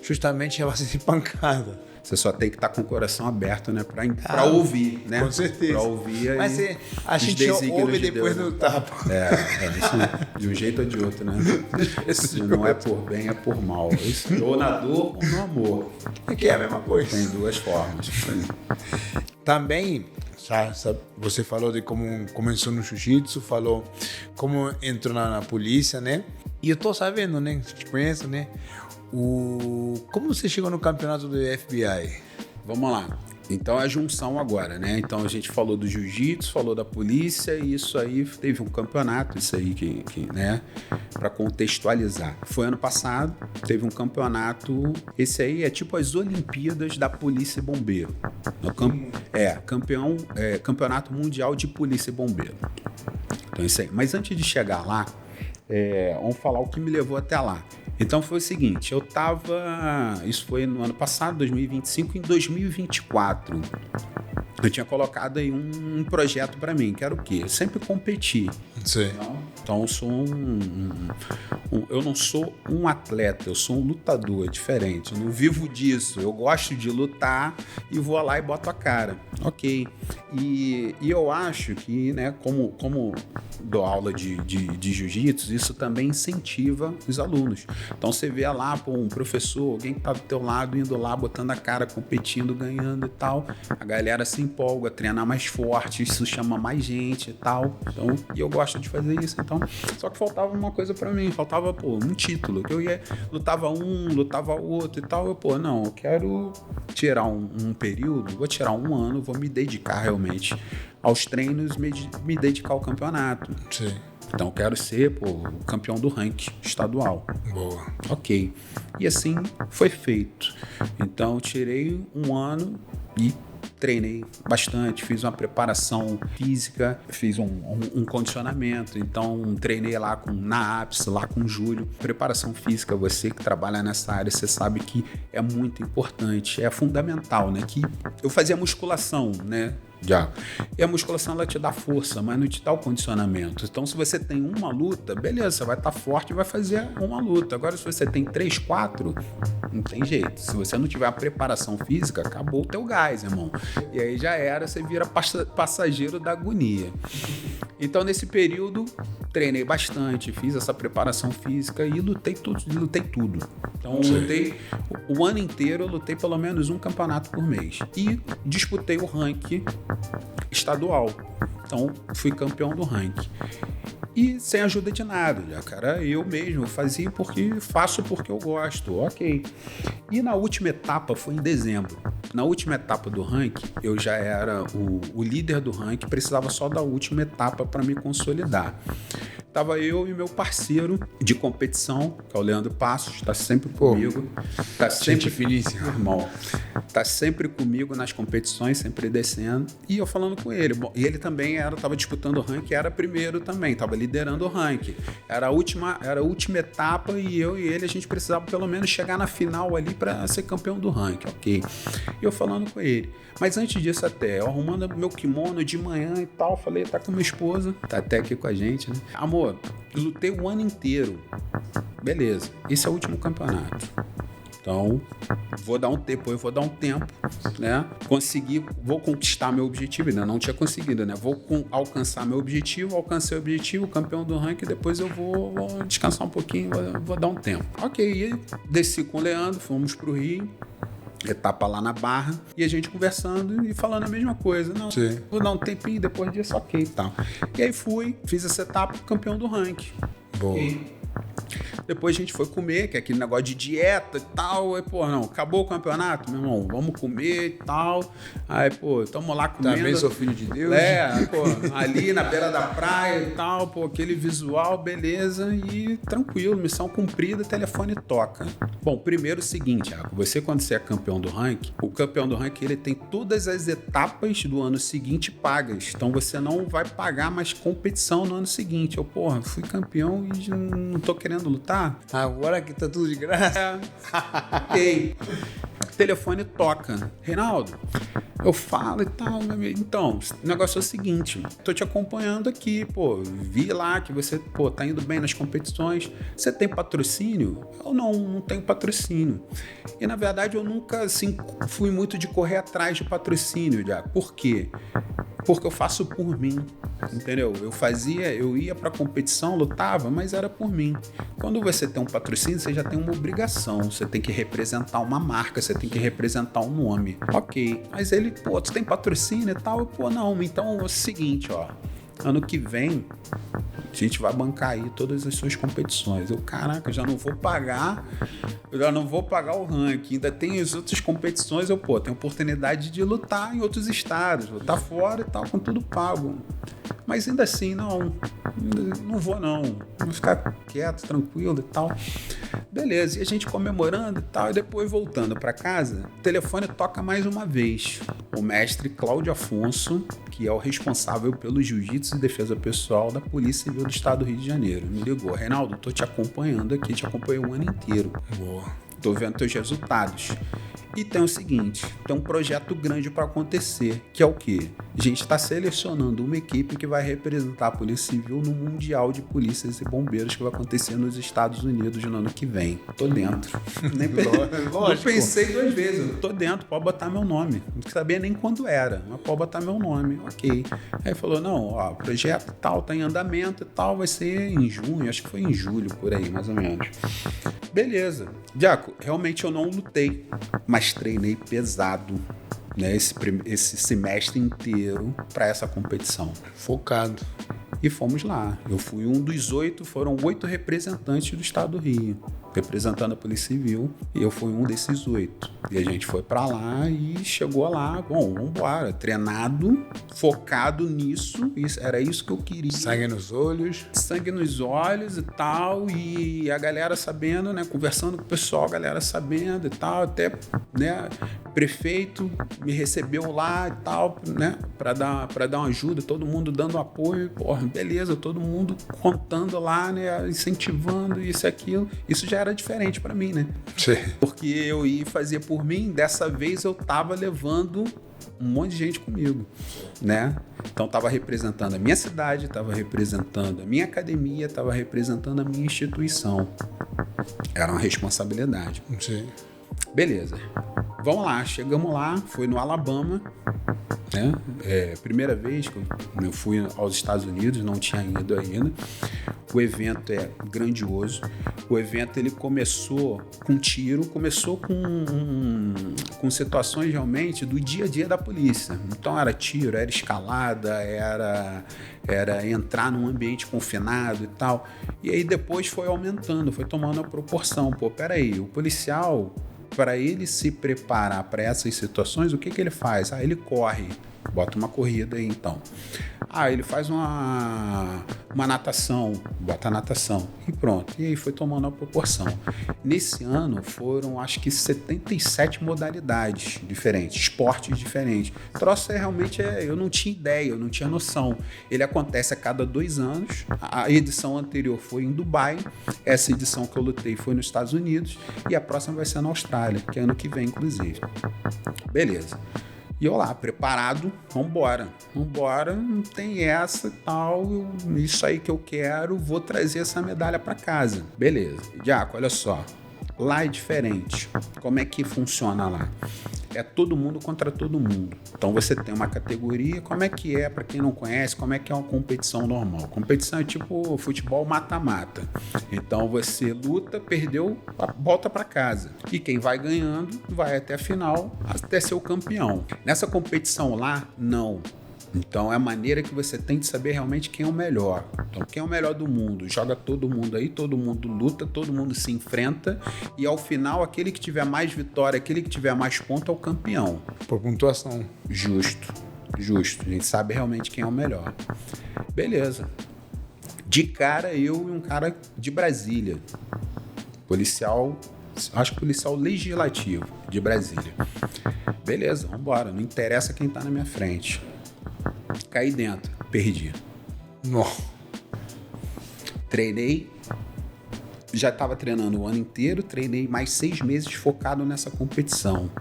justamente a base de pancada. Você só tem que estar com o coração aberto, né? Pra ouvir, né? Com certeza. Pra ouvir aí. Mas a gente ouve depois do tapa. Isso, de um jeito ou de outro, né? Não é por bem, é por mal. Isso, ou na dor ou no amor. Que é a mesma coisa. Tem duas formas. Também, você falou de como começou no jiu-jitsu, falou como entrou na polícia, né? E eu tô sabendo, né? Te conheço, né? Como você chegou no campeonato do FBI? Vamos lá. Então é a junção agora, né? Então a gente falou do jiu-jitsu, falou da polícia e isso aí teve um campeonato, isso aí que né? Para contextualizar. Foi ano passado, teve um campeonato, esse aí é tipo as Olimpíadas da Polícia e Bombeiro. Campeonato Mundial de Polícia e Bombeiro. Então isso aí. Mas antes de chegar lá, vamos falar o que me levou até lá. Então foi o seguinte, isso foi no ano passado, 2025, em 2024, eu tinha colocado aí um projeto para mim, que era o quê? Eu sempre competi. Sim. Então eu sou eu não sou um atleta, eu sou um lutador, é diferente. Eu não vivo disso, eu gosto de lutar e vou lá e boto a cara. Ok. E eu acho que, né, como dou aula de jiu-jitsu, isso também incentiva os alunos. Então você vê lá, um professor, alguém que tá do teu lado, indo lá, botando a cara, competindo, ganhando e tal. A galera se empolga, treina mais forte, isso chama mais gente e tal. Então, e eu gosto de fazer isso, então. Só que faltava uma coisa pra mim, faltava, um título, que eu lutava outro e tal. Eu quero tirar um período, vou tirar um ano, vou me dedicar realmente aos treinos, me dedicar ao campeonato. Sim. Então eu quero ser, o campeão do ranking estadual. Boa. Ok. E assim foi feito. Então eu tirei um ano e treinei bastante, fiz uma preparação física, fiz um condicionamento, então treinei lá na ápice, lá com o Júlio. Preparação física, você que trabalha nessa área, você sabe que é muito importante, é fundamental, né? Que eu fazia musculação, né? E a musculação ela te dá força, mas não te dá o condicionamento. Então, se você tem uma luta, beleza, você vai estar forte e vai fazer uma luta. Agora, se você tem 3, 4, não tem jeito. Se você não tiver a preparação física, acabou o teu gás, irmão. E aí já era, você vira passageiro da agonia. Então, nesse período, treinei bastante, fiz essa preparação física e lutei tudo. Então, lutei o ano inteiro, eu lutei pelo menos um campeonato por mês. E disputei o ranking estadual. Então, fui campeão do ranking. E sem ajuda de nada, cara. Eu mesmo faço porque eu gosto. Ok. E na última etapa, foi em dezembro. Na última etapa do ranking, eu já era o líder do ranking, precisava só da última etapa para me consolidar. Tava eu e meu parceiro de competição, que é o Leandro Passos, tá sempre comigo. Tá sempre finíssimo, irmão. Tá sempre comigo nas competições, sempre descendo. E eu falando com ele. Bom, e ele também tava disputando o ranking, era primeiro também, tava liderando o ranking. Era a última etapa e eu e ele, a gente precisava pelo menos chegar na final ali para ser campeão do ranking, ok? E eu falando com ele. Mas antes disso eu arrumando meu kimono de manhã e tal, falei, tá com minha esposa, tá até aqui com a gente, né? Amor, lutei o ano inteiro. Beleza, esse é o último campeonato. Então, vou dar um tempo, né? Vou conquistar meu objetivo, ainda não tinha conseguido, né? Vou alcançar meu objetivo, alcancei o objetivo, campeão do ranking, depois eu vou descansar um pouquinho, vou dar um tempo. Ok, e desci com o Leandro, fomos pro Rio, etapa lá na Barra, e a gente conversando e falando a mesma coisa. Não, sim, vou dar um tempinho, depois disso, ok e tal. E aí fiz essa etapa, campeão do ranking. Boa. Depois a gente foi comer, que é aquele negócio de dieta e tal. Aí, acabou o campeonato, meu irmão, vamos comer e tal. Aí, tamo lá comendo. Também sou filho de Deus. Ali na beira da praia e tal, aquele visual, beleza. E tranquilo, missão cumprida, telefone toca. Bom, primeiro o seguinte, quando você é campeão do ranking, o campeão do ranking, ele tem todas as etapas do ano seguinte pagas. Então você não vai pagar mais competição no ano seguinte. Fui campeão e não tô querendo lutar. Agora que tá tudo de graça. Ok. Telefone toca. Reinaldo, eu falo e tal. Então, o negócio é o seguinte. Tô te acompanhando aqui, vi lá que você, tá indo bem nas competições. Você tem patrocínio? Eu não tenho patrocínio. E, na verdade, eu nunca, assim, fui muito de correr atrás de patrocínio, já. Por quê? Porque eu faço por mim, entendeu? Eu ia pra competição, lutava, mas era por mim. Quando você tem um patrocínio, você já tem uma obrigação, você tem que representar uma marca, você tem que representar um nome. Ok, mas ele, tu tem patrocínio e tal? Não, então é o seguinte, ano que vem, A gente vai bancar aí todas as suas competições. Eu, caraca, eu já não vou pagar o ranking. Ainda tem as outras competições, eu, tenho oportunidade de lutar em outros estados, lutar fora e tal, com tudo pago. Mas ainda assim, não vou não. Vou ficar quieto, tranquilo e tal. Beleza, e a gente comemorando e tal, e depois voltando para casa, o telefone toca mais uma vez. O mestre Cláudio Afonso, que é o responsável pelo jiu-jitsu e defesa pessoal da Polícia Civil do Estado do Rio de Janeiro, me ligou: Reinaldo, tô te acompanhando aqui, te acompanhei o ano inteiro. Boa. Tô vendo teus resultados. E tem o seguinte, tem um projeto grande para acontecer, que é o quê? A gente está selecionando uma equipe que vai representar a Polícia Civil no Mundial de Polícias e Bombeiros que vai acontecer nos Estados Unidos no ano que vem. Tô dentro. Não pensei 2 vezes. Eu tô dentro, pode botar meu nome. Não sabia nem quando era, mas pode botar meu nome. Ok. Aí falou, não, ó, projeto tal, tá em andamento e tal, vai ser em junho, acho que foi em julho, por aí, mais ou menos. Beleza. Diaco, realmente eu não lutei, mas treinei pesado, né, esse semestre inteiro para essa competição. Focado. E fomos lá. Eu fui um dos 8, foram 8 representantes do estado do Rio, representando a Polícia Civil, e eu fui um desses 8. E a gente foi pra lá e chegou lá, bom, vambora, treinado, focado nisso, era isso que eu queria. Sangue nos olhos E tal, e a galera sabendo, né, conversando com o pessoal, a galera sabendo e tal, até, né, prefeito me recebeu lá e tal, né, pra dar uma ajuda, todo mundo dando apoio, porra, beleza, todo mundo contando lá, né, incentivando isso e aquilo. Isso já era diferente pra mim, né? Sim. Porque eu ia fazer por mim, dessa vez eu tava levando um monte de gente comigo, né? Então tava representando a minha cidade, tava representando a minha academia, tava representando a minha instituição. Era uma responsabilidade. Sim. Beleza. Vamos lá, chegamos lá, foi no Alabama, né? Primeira vez que eu fui aos Estados Unidos, não tinha ido ainda. O evento é grandioso. O evento ele começou com tiro, começou com situações realmente do dia a dia da polícia. Então era tiro, era escalada, era entrar num ambiente confinado e tal. E aí depois foi aumentando, foi tomando a proporção. Pô, peraí, o policial, para ele se preparar para essas situações, o que ele faz? Ele corre, bota uma corrida aí então. Ele faz uma natação, bota a natação e pronto. E aí foi tomando a proporção. Nesse ano foram acho que 77 modalidades diferentes, esportes diferentes. O troço realmente eu não tinha ideia, eu não tinha noção. Ele acontece a cada 2 anos. A edição anterior foi em Dubai, essa edição que eu lutei foi nos Estados Unidos e a próxima vai ser na Austrália, que é ano que vem, inclusive. Beleza. E eu lá, preparado, vambora, não tem essa e tal, isso aí que eu quero, vou trazer essa medalha para casa. Beleza. Diaco, olha só, lá é diferente. Como é que funciona lá? É todo mundo contra todo mundo. Então você tem uma categoria, como é que é, para quem não conhece, como é que é uma competição normal? Competição é tipo futebol mata-mata. Então você luta, perdeu, volta para casa. E quem vai ganhando vai até a final, até ser o campeão. Nessa competição lá, não. Então é a maneira que você tem de saber realmente quem é o melhor. Então quem é o melhor do mundo? Joga todo mundo aí, todo mundo luta, todo mundo se enfrenta e ao final aquele que tiver mais vitória, aquele que tiver mais ponto é o campeão. Por pontuação. Justo. A gente sabe realmente quem é o melhor. Beleza. De cara eu e um cara de Brasília. Policial, acho que policial legislativo de Brasília. Beleza, vambora. Não interessa quem tá na minha frente. Caí dentro, perdi. Nossa. Treinei, já estava treinando o ano inteiro, treinei mais 6 meses focado nessa competição.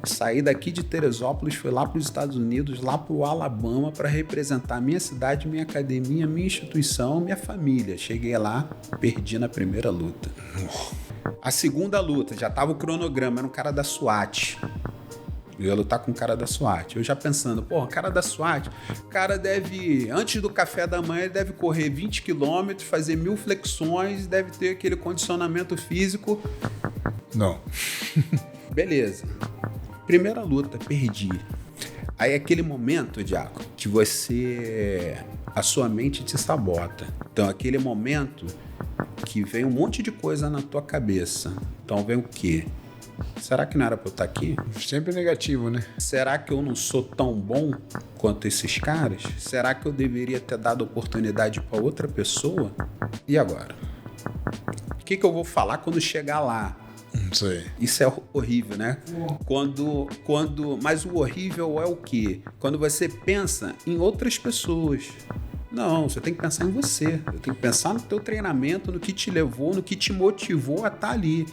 Saí daqui de Teresópolis, fui lá para os Estados Unidos, lá para o Alabama, para representar minha cidade, minha academia, minha instituição, minha família. Cheguei lá, perdi na primeira luta. A segunda luta, já estava o cronograma, era um cara da SWAT. Eu ia lutar com o cara da SWAT. Eu já pensando, o cara da SWAT, o cara deve, antes do café da manhã, ele deve correr 20 km, fazer 1000 flexões, deve ter aquele condicionamento físico. Não. Beleza. Primeira luta, perdi. Aí aquele momento, Diaco, que você a sua mente te sabota. Então, aquele momento que vem um monte de coisa na tua cabeça. Então, vem o quê? Será que não era pra eu estar aqui? Sempre negativo, né? Será que eu não sou tão bom quanto esses caras? Será que eu deveria ter dado oportunidade para outra pessoa? E agora? O que eu vou falar quando chegar lá? Não sei. Isso é horrível, né? Mas o horrível é o quê? Quando você pensa em outras pessoas. Não, você tem que pensar em você. Você tem que pensar no teu treinamento, no que te levou, no que te motivou a estar ali.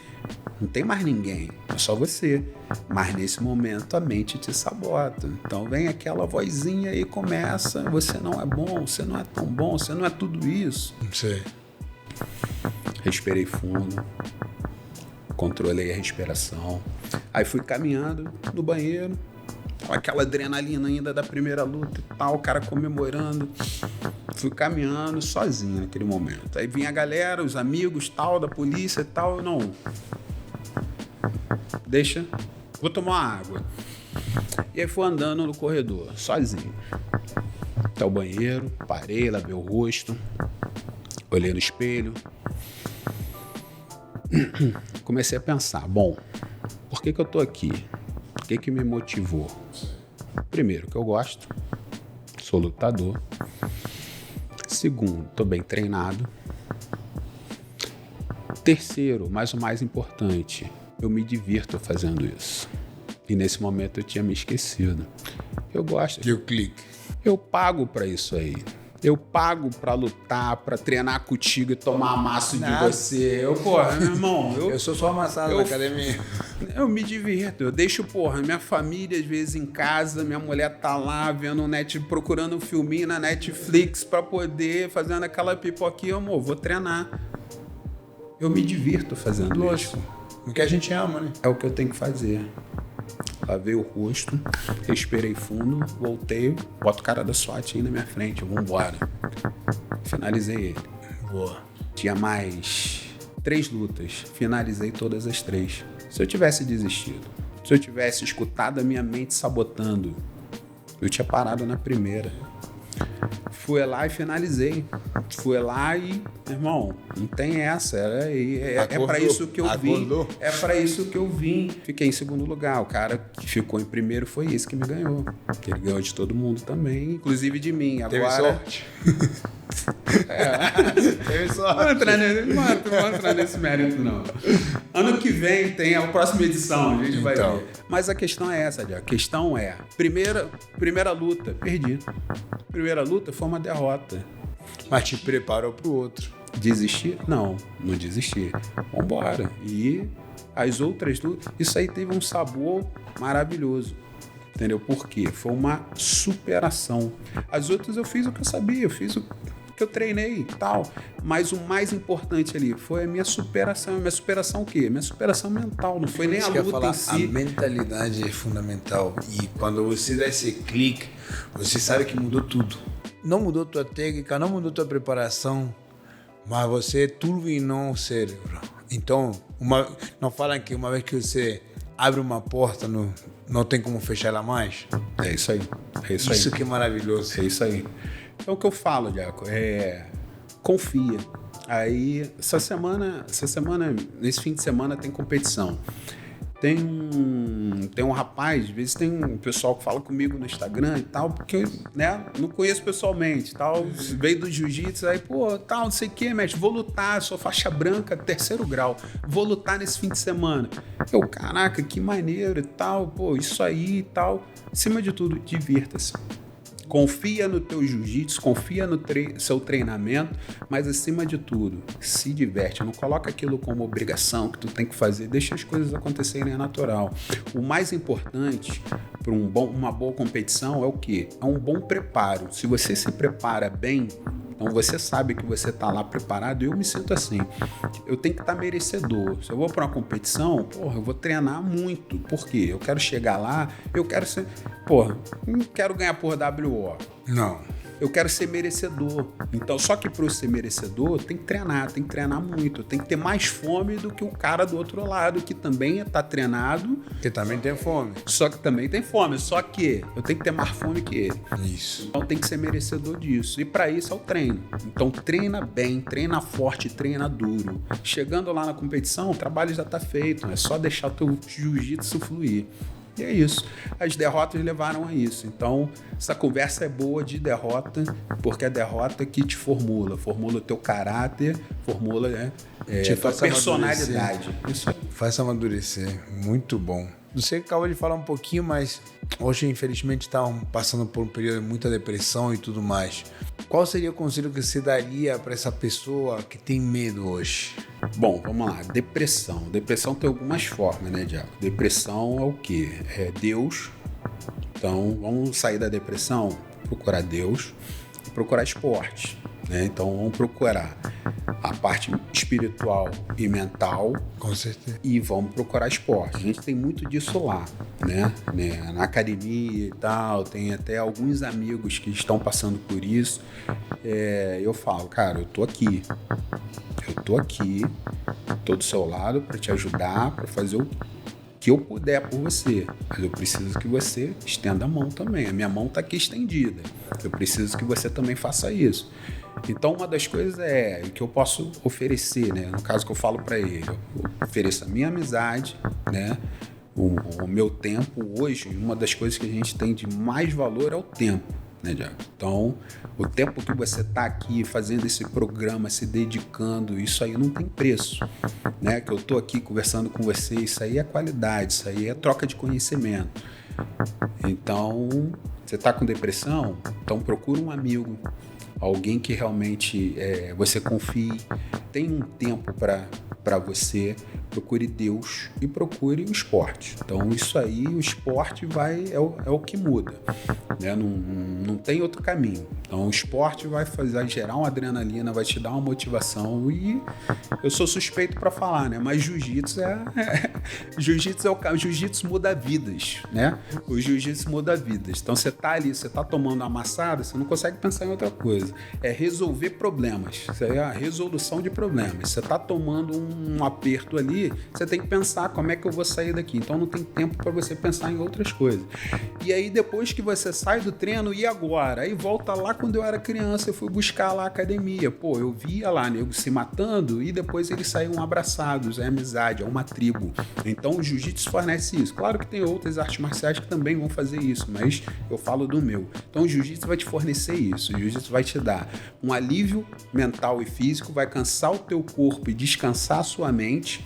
Não tem mais ninguém, é só você. Mas nesse momento a mente te sabota. Então vem aquela vozinha e começa. Você não é bom, você não é tão bom, você não é tudo isso. Não sei. Respirei fundo. Controlei a respiração. Aí fui caminhando no banheiro. Aquela adrenalina ainda da primeira luta e tal, o cara comemorando. Fui caminhando sozinho naquele momento. Aí vinha a galera, os amigos, tal, da polícia e tal. Não. Deixa. Vou tomar uma água. E aí fui andando no corredor, sozinho. Até o banheiro, parei, lavei o rosto. Olhei no espelho. Comecei a pensar, bom, por que eu tô aqui? O que me motivou? Primeiro, que eu gosto, sou lutador. Segundo, tô bem treinado. Terceiro, mas o mais importante, eu me divirto fazendo isso. E nesse momento eu tinha me esquecido. Eu gosto. Deu clique. Eu pago pra isso aí. Eu pago pra lutar, pra treinar contigo e tomar amasso de você. Porra, meu irmão... Eu sou só amassado na academia. Eu me divirto. Eu deixo, minha família às vezes em casa, minha mulher tá lá vendo procurando um filminho na Netflix pra poder, fazendo aquela pipoquinha. Amor, vou treinar. Eu me divirto fazendo Lógico. isso. O que a gente ama, né? É o que eu tenho que fazer. Lavei o rosto, respirei fundo, voltei, boto o cara da SWAT aí na minha frente, vambora. Finalizei ele. Boa. Tinha mais 3 lutas, finalizei todas as 3. Se eu tivesse desistido, se eu tivesse escutado a minha mente sabotando, eu tinha parado na primeira. Fui lá e finalizei. Fui lá e, irmão, não tem essa. É para isso que eu vim. É para isso que eu vim. Fiquei em segundo lugar. O cara que ficou em primeiro foi esse que me ganhou. Ele ganhou de todo mundo também, inclusive de mim. Agora... Teve sorte? Teve sorte. Não vou entrar nesse mérito, não. Ano que vem tem a próxima edição, a gente vai ver. Mas a questão é essa, Diego. A questão é, primeira luta, perdi. Primeira luta foi uma derrota. Mas te preparou pro outro. Desistir? Não desisti. Vambora. E as outras lutas, isso aí teve um sabor maravilhoso. Entendeu? Por quê? Foi uma superação. As outras eu fiz o que eu sabia, eu fiz o que eu treinei e tal. Mas o mais importante ali foi a minha superação. Minha superação o quê? Minha superação mental, não foi nem a luta em si. A mentalidade é fundamental. E quando você dá esse clique, você sabe que mudou tudo. Não mudou tua técnica, não mudou tua preparação, mas você turbinou o cérebro. Então, não falam que uma vez que você abre uma porta, não tem como fechar ela mais? É isso aí. Isso que é maravilhoso. É isso aí. Então o que eu falo, Diaco, confia. Aí, essa semana, nesse fim de semana tem competição. Tem um rapaz, às vezes tem um pessoal que fala comigo no Instagram e tal, porque, né, não conheço pessoalmente, tal, veio do jiu-jitsu, aí, tal, não sei o que, mestre, vou lutar, sou faixa branca, 3º grau, vou lutar nesse fim de semana. Eu, caraca, que maneiro e tal, isso aí e tal. Acima de tudo, divirta-se. Confia no teu jiu-jitsu, confia no seu treinamento, mas acima de tudo, se diverte. Não coloca aquilo como obrigação que tu tem que fazer, deixa as coisas acontecerem, é natural. O mais importante para uma boa competição é o quê? É um bom preparo. Se você se prepara bem, então você sabe que você está lá preparado. Eu me sinto assim, eu tenho que estar merecedor. Se eu vou para uma competição, eu vou treinar muito. Por quê? Eu quero chegar lá, eu quero ser... não quero ganhar por WO. Não. eu quero ser merecedor. Então, só que para eu ser merecedor, tem que treinar muito, tem que ter mais fome do que o cara do outro lado, que também está treinado. Que também tem fome. Só que também tem fome, só que eu tenho que ter mais fome que ele. Isso. Então tem que ser merecedor disso. E para isso é o treino. Então treina bem, treina forte, treina duro. Chegando lá na competição, o trabalho já está feito. É só deixar o teu jiu-jitsu fluir. E é isso. As derrotas levaram a isso. Então, essa conversa é boa de derrota, porque é a derrota que te formula o teu caráter, formula a tua personalidade. Isso faz amadurecer. Muito bom. Você acabou de falar um pouquinho, mas hoje, infelizmente, está passando por um período de muita depressão e tudo mais. Qual seria o conselho que você daria para essa pessoa que tem medo hoje? Bom, vamos lá. Depressão. Depressão tem algumas formas, né, Diago? Depressão é o quê? É Deus. Então, vamos sair da depressão, procurar Deus e procurar esporte. Né? Então, vamos procurar a parte espiritual e mental. Com certeza. E vamos procurar esporte. A gente tem muito disso lá, né? Na academia e tal. Tem até alguns amigos que estão passando por isso. Eu falo, cara, eu tô aqui, tô do seu lado para te ajudar, para fazer o que eu puder por você, mas eu preciso que você estenda a mão também. A minha mão está aqui estendida. Eu preciso que você também faça isso. Então, uma das coisas é o que eu posso oferecer, né? No caso que eu falo para ele, eu ofereço a minha amizade, né? O meu tempo. Hoje, uma das coisas que a gente tem de mais valor é o tempo, né, Diago? Então, o tempo que você está aqui fazendo esse programa, se dedicando, isso aí não tem preço, né? Que eu estou aqui conversando com você, isso aí é qualidade, isso aí é troca de conhecimento. Então, você está com depressão? Então procura um amigo, alguém que realmente você confie, tem um tempo para você, procure Deus e procure o esporte. Então isso aí, o esporte é o que muda, né? Não tem outro caminho. Então o esporte vai gerar uma adrenalina, vai te dar uma motivação e eu sou suspeito para falar, né? Mas jiu-jitsu jiu-jitsu muda vidas, né? O jiu-jitsu muda vidas. Então você tá ali, você tá tomando uma amassada, você não consegue pensar em outra coisa. É resolver problemas. Isso aí é a resolução de problemas. Você tá tomando um aperto ali, você tem que pensar como é que eu vou sair daqui. Então não tem tempo para você pensar em outras coisas. E aí depois que você sai do treino, e agora? Aí volta lá quando eu era criança, eu fui buscar lá a academia. Pô, eu via lá nego se matando e depois eles saíam abraçados, é amizade, é uma tribo. Então o jiu-jitsu fornece isso. Claro que tem outras artes marciais que também vão fazer isso, mas eu falo do meu. Então o jiu-jitsu vai te fornecer isso. O jiu-jitsu vai te dar um alívio mental e físico, vai cansar o teu corpo e descansar a sua mente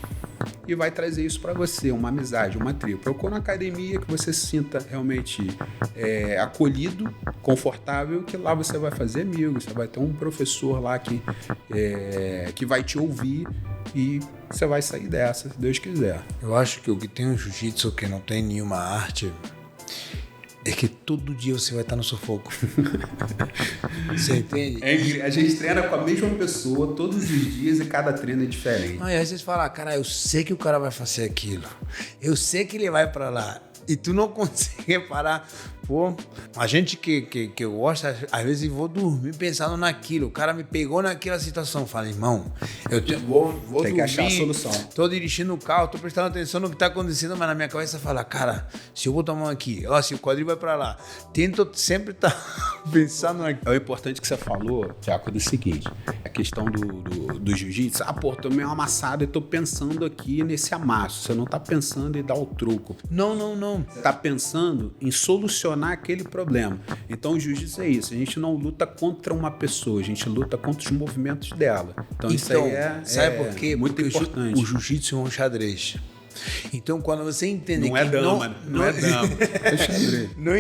e vai trazer isso para você, uma amizade, uma tribo. Procura uma academia que você se sinta realmente acolhido, confortável, que lá você vai fazer amigos, você vai ter um professor lá que vai te ouvir e você vai sair dessa, se Deus quiser. Eu acho que o que tem o jiu-jitsu que não tem nenhuma arte é que todo dia você vai estar no sufoco. Você entende? A gente treina com a mesma pessoa todos os dias e cada treino é diferente. Não, e aí vocês falam, cara, eu sei que o cara vai fazer aquilo. Eu sei que ele vai pra lá. E tu não consegue parar. Pô, a gente que gosta, às vezes vou dormir pensando naquilo. O cara me pegou naquela situação. Fala, irmão, eu vou tem dormir, que achar a solução. Tô dirigindo o carro, tô prestando atenção no que tá acontecendo, mas na minha cabeça fala, cara, se eu botar a mão aqui, ó, se o quadril vai pra lá. Tento sempre estar pensando naquilo. É o importante que você falou, Tiago, do seguinte, a questão do jiu-jitsu. Pô, tomei uma amassada e tô pensando aqui nesse amasso. Você não tá pensando em dar o troco. Não. Você tá pensando em solucionar aquele problema. Então o jiu-jitsu é isso. A gente não luta contra uma pessoa, a gente luta contra os movimentos dela. Então isso aí sabe por quê? Muito porque importante. O jiu-jitsu é um xadrez. Então, quando você entende não é dama, não é dama. É xadrez. Não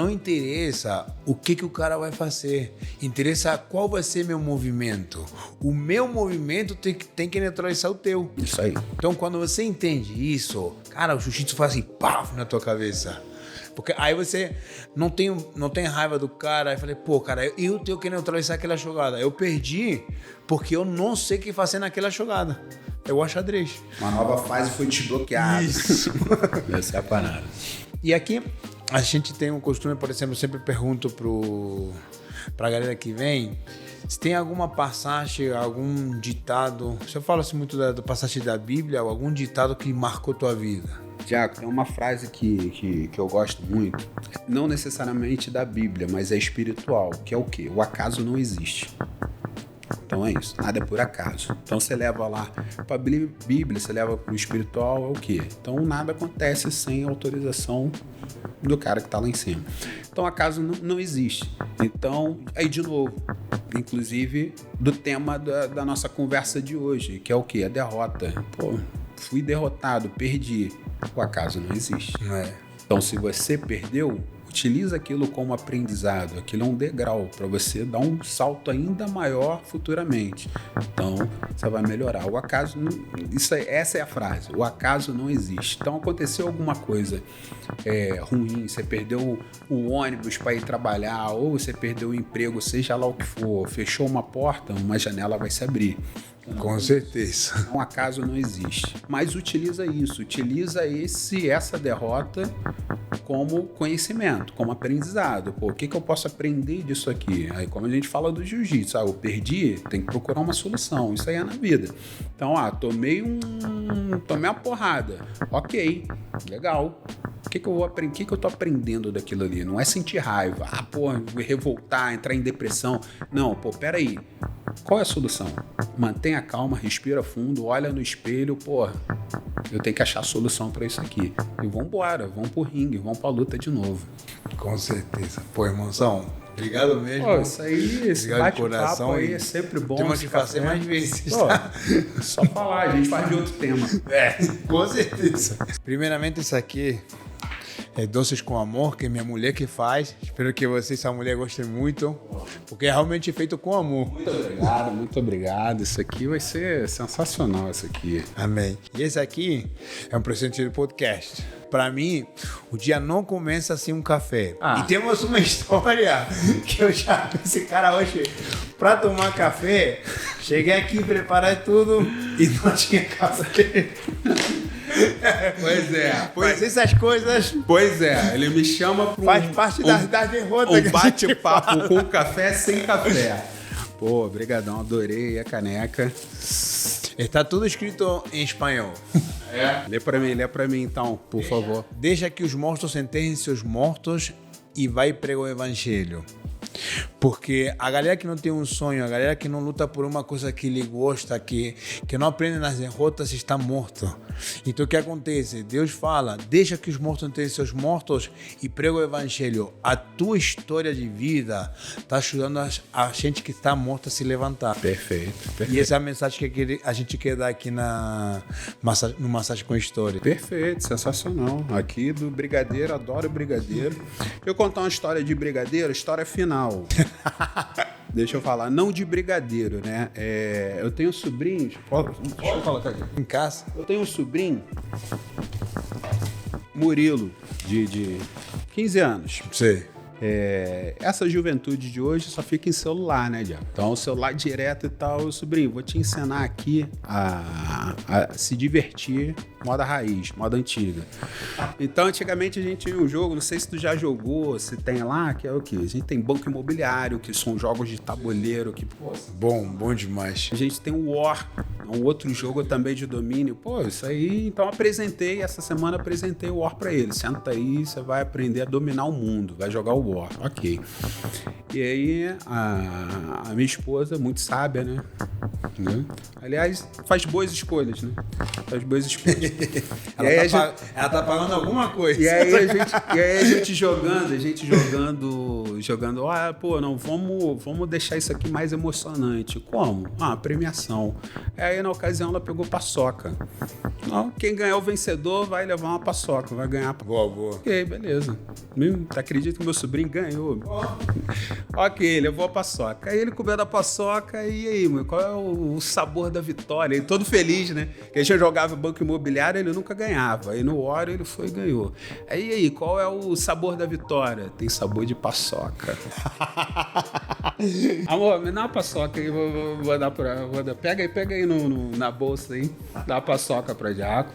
interessa o que o cara vai fazer. Interessa qual vai ser meu movimento. O meu movimento tem que neutralizar o teu. Isso aí. Então, quando você entende isso, cara, o jiu-jitsu faz assim, paf, na tua cabeça. Porque aí você não tem raiva do cara. Aí falei, pô, cara, eu tenho que neutralizar aquela jogada. Eu perdi porque eu não sei o que fazer naquela jogada. É o xadrez. Uma nova fase foi desbloqueada. Isso. Essa é a parada. E aqui a gente tem um costume, por exemplo, eu sempre pergunto para a galera que vem, se tem alguma passagem, algum ditado, você fala assim muito da passagem da Bíblia, ou algum ditado que marcou tua vida? Tiago, tem uma frase que eu gosto muito, não necessariamente da Bíblia, mas é espiritual, que é o quê? O acaso não existe. Então é isso, nada é por acaso. Então você leva lá para a Bíblia, você leva para o espiritual, é o quê? Então nada acontece sem autorização do cara que está lá em cima. Então acaso não existe. Então, aí de novo, inclusive do tema da nossa conversa de hoje, que é o quê? A derrota. Pô, fui derrotado, perdi. O acaso não existe. Então se você perdeu, utiliza aquilo como aprendizado, aquilo é um degrau para você dar um salto ainda maior futuramente. Então, você vai melhorar. O acaso, essa é a frase, o acaso não existe. Então, aconteceu alguma coisa ruim, você perdeu o ônibus para ir trabalhar, ou você perdeu o emprego, seja lá o que for, fechou uma porta, uma janela vai se abrir. Com certeza. Um acaso não existe. Mas utiliza isso, utiliza essa derrota como conhecimento, como aprendizado. Pô, o que eu posso aprender disso aqui? Aí, como a gente fala do jiu-jitsu, eu perdi, tem que procurar uma solução. Isso aí é na vida. Então, tomei uma porrada. Ok, legal. O que eu vou aprender? O que eu tô aprendendo daquilo ali? Não é sentir raiva. Revoltar, entrar em depressão. Não, peraí. Qual é a solução? Mantenha calma, respira fundo, olha no espelho, eu tenho que achar a solução para isso aqui. E vambora, vamos pro ringue, vamos pra luta de novo. Com certeza. Pô, irmãozão, obrigado mesmo. Isso aí, esse bate-papo aí é sempre bom. Temos que fazer mais vezes. Só falar, a gente faz de outro tema. Com certeza. Primeiramente, isso aqui é Doces com Amor, que é minha mulher que faz. Espero que você, sua mulher, goste muito, porque é realmente feito com amor. Muito obrigado. Isso aqui vai ser sensacional, isso aqui. Amém. E esse aqui é um presente do podcast. Para mim, o dia não começa sem um café. E temos uma história que eu já vi esse cara hoje para tomar café. Cheguei aqui, preparei tudo e não tinha café. Pois é. Mas essas coisas... Pois é, ele me chama para faz parte das derrotas. Um bate-papo com café sem café. Pô, brigadão, adorei a caneca. Está tudo escrito em espanhol. Lê pra mim então, por favor. Deixa que os mortos enterrem seus mortos e vai pregar o evangelho. Porque a galera que não tem um sonho, a galera que não luta por uma coisa que ele gosta, que não aprende nas derrotas, está morto. Então o que acontece? Deus fala, deixa que os mortos enterrem seus mortos e prega o evangelho. A tua história de vida está ajudando a gente que está morta a se levantar. Perfeito. E essa é a mensagem que a gente quer dar aqui no Massagem com História. Perfeito, sensacional. Aqui do Brigadeiro, adoro Brigadeiro. Eu contar uma história de Brigadeiro, história final. Deixa eu falar, não de brigadeiro, né? Eu tenho sobrinhos. Deixa eu colocar aqui. Em casa? Eu tenho um sobrinho, Murilo, de 15 anos. Sim. Essa juventude de hoje só fica em celular, né, Diego? Então, o celular direto e tal, sobrinho, vou te ensinar aqui a se divertir, moda raiz, moda antiga. Então, antigamente a gente tinha um jogo, não sei se tu já jogou, se tem lá, que é o quê? A gente tem Banco Imobiliário, que são jogos de tabuleiro, que, bom demais. A gente tem o War, um outro jogo também de domínio. Isso aí, então essa semana apresentei o War pra ele. Senta aí, você vai aprender a dominar o mundo, vai jogar o War, ok. E aí, a minha esposa, muito sábia, né? Aliás, faz boas escolhas, né? Faz boas escolhas. Ela tá pagando alguma coisa. E aí a gente jogando, não, vamos deixar isso aqui mais emocionante. Como? Premiação. Aí na ocasião ela pegou paçoca. Não, quem ganhar o vencedor vai levar uma paçoca, vai ganhar. Boa. Ok, beleza. Acredito que meu sobrinho ganhou. Ok, levou a paçoca. Aí ele comeu da paçoca e aí, qual é o sabor da vitória? Ele todo feliz, né? Que a gente jogava Banco Imobiliário, ele nunca ganhava. Aí no War ele foi e ganhou. Aí, qual é o sabor da vitória? Tem sabor de paçoca. Amor, me dá uma paçoca aí, vou dar pra... Pega aí na bolsa aí, dá paçoca pra Jaco,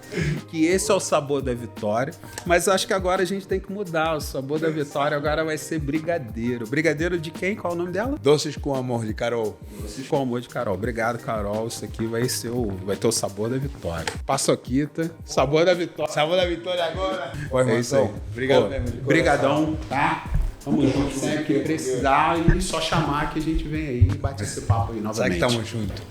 que esse é o sabor da vitória, mas acho que agora a gente tem que mudar, o sabor da vitória agora vai ser brigadeiro. Brigadeiro de quem? Qual é o nome dela? Doces com amor, de Carol. Doces com amor de Carol. Obrigado, Carol, isso aqui vai ter o sabor da vitória. Paçoquita, sabor da vitória. Sabor da vitória agora. É isso aí. Obrigado mesmo. Brigadão, tá? Vamos junto sempre que precisar e só chamar que a gente vem aí e bate esse papo aí novamente. Sabe que estamos juntos.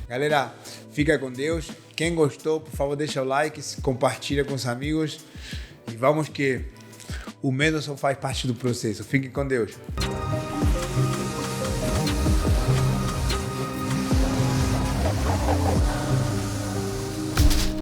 Galera, fica com Deus. Quem gostou, por favor, deixa o like, compartilha com os amigos. E vamos que o medo só faz parte do processo. Fiquem com Deus.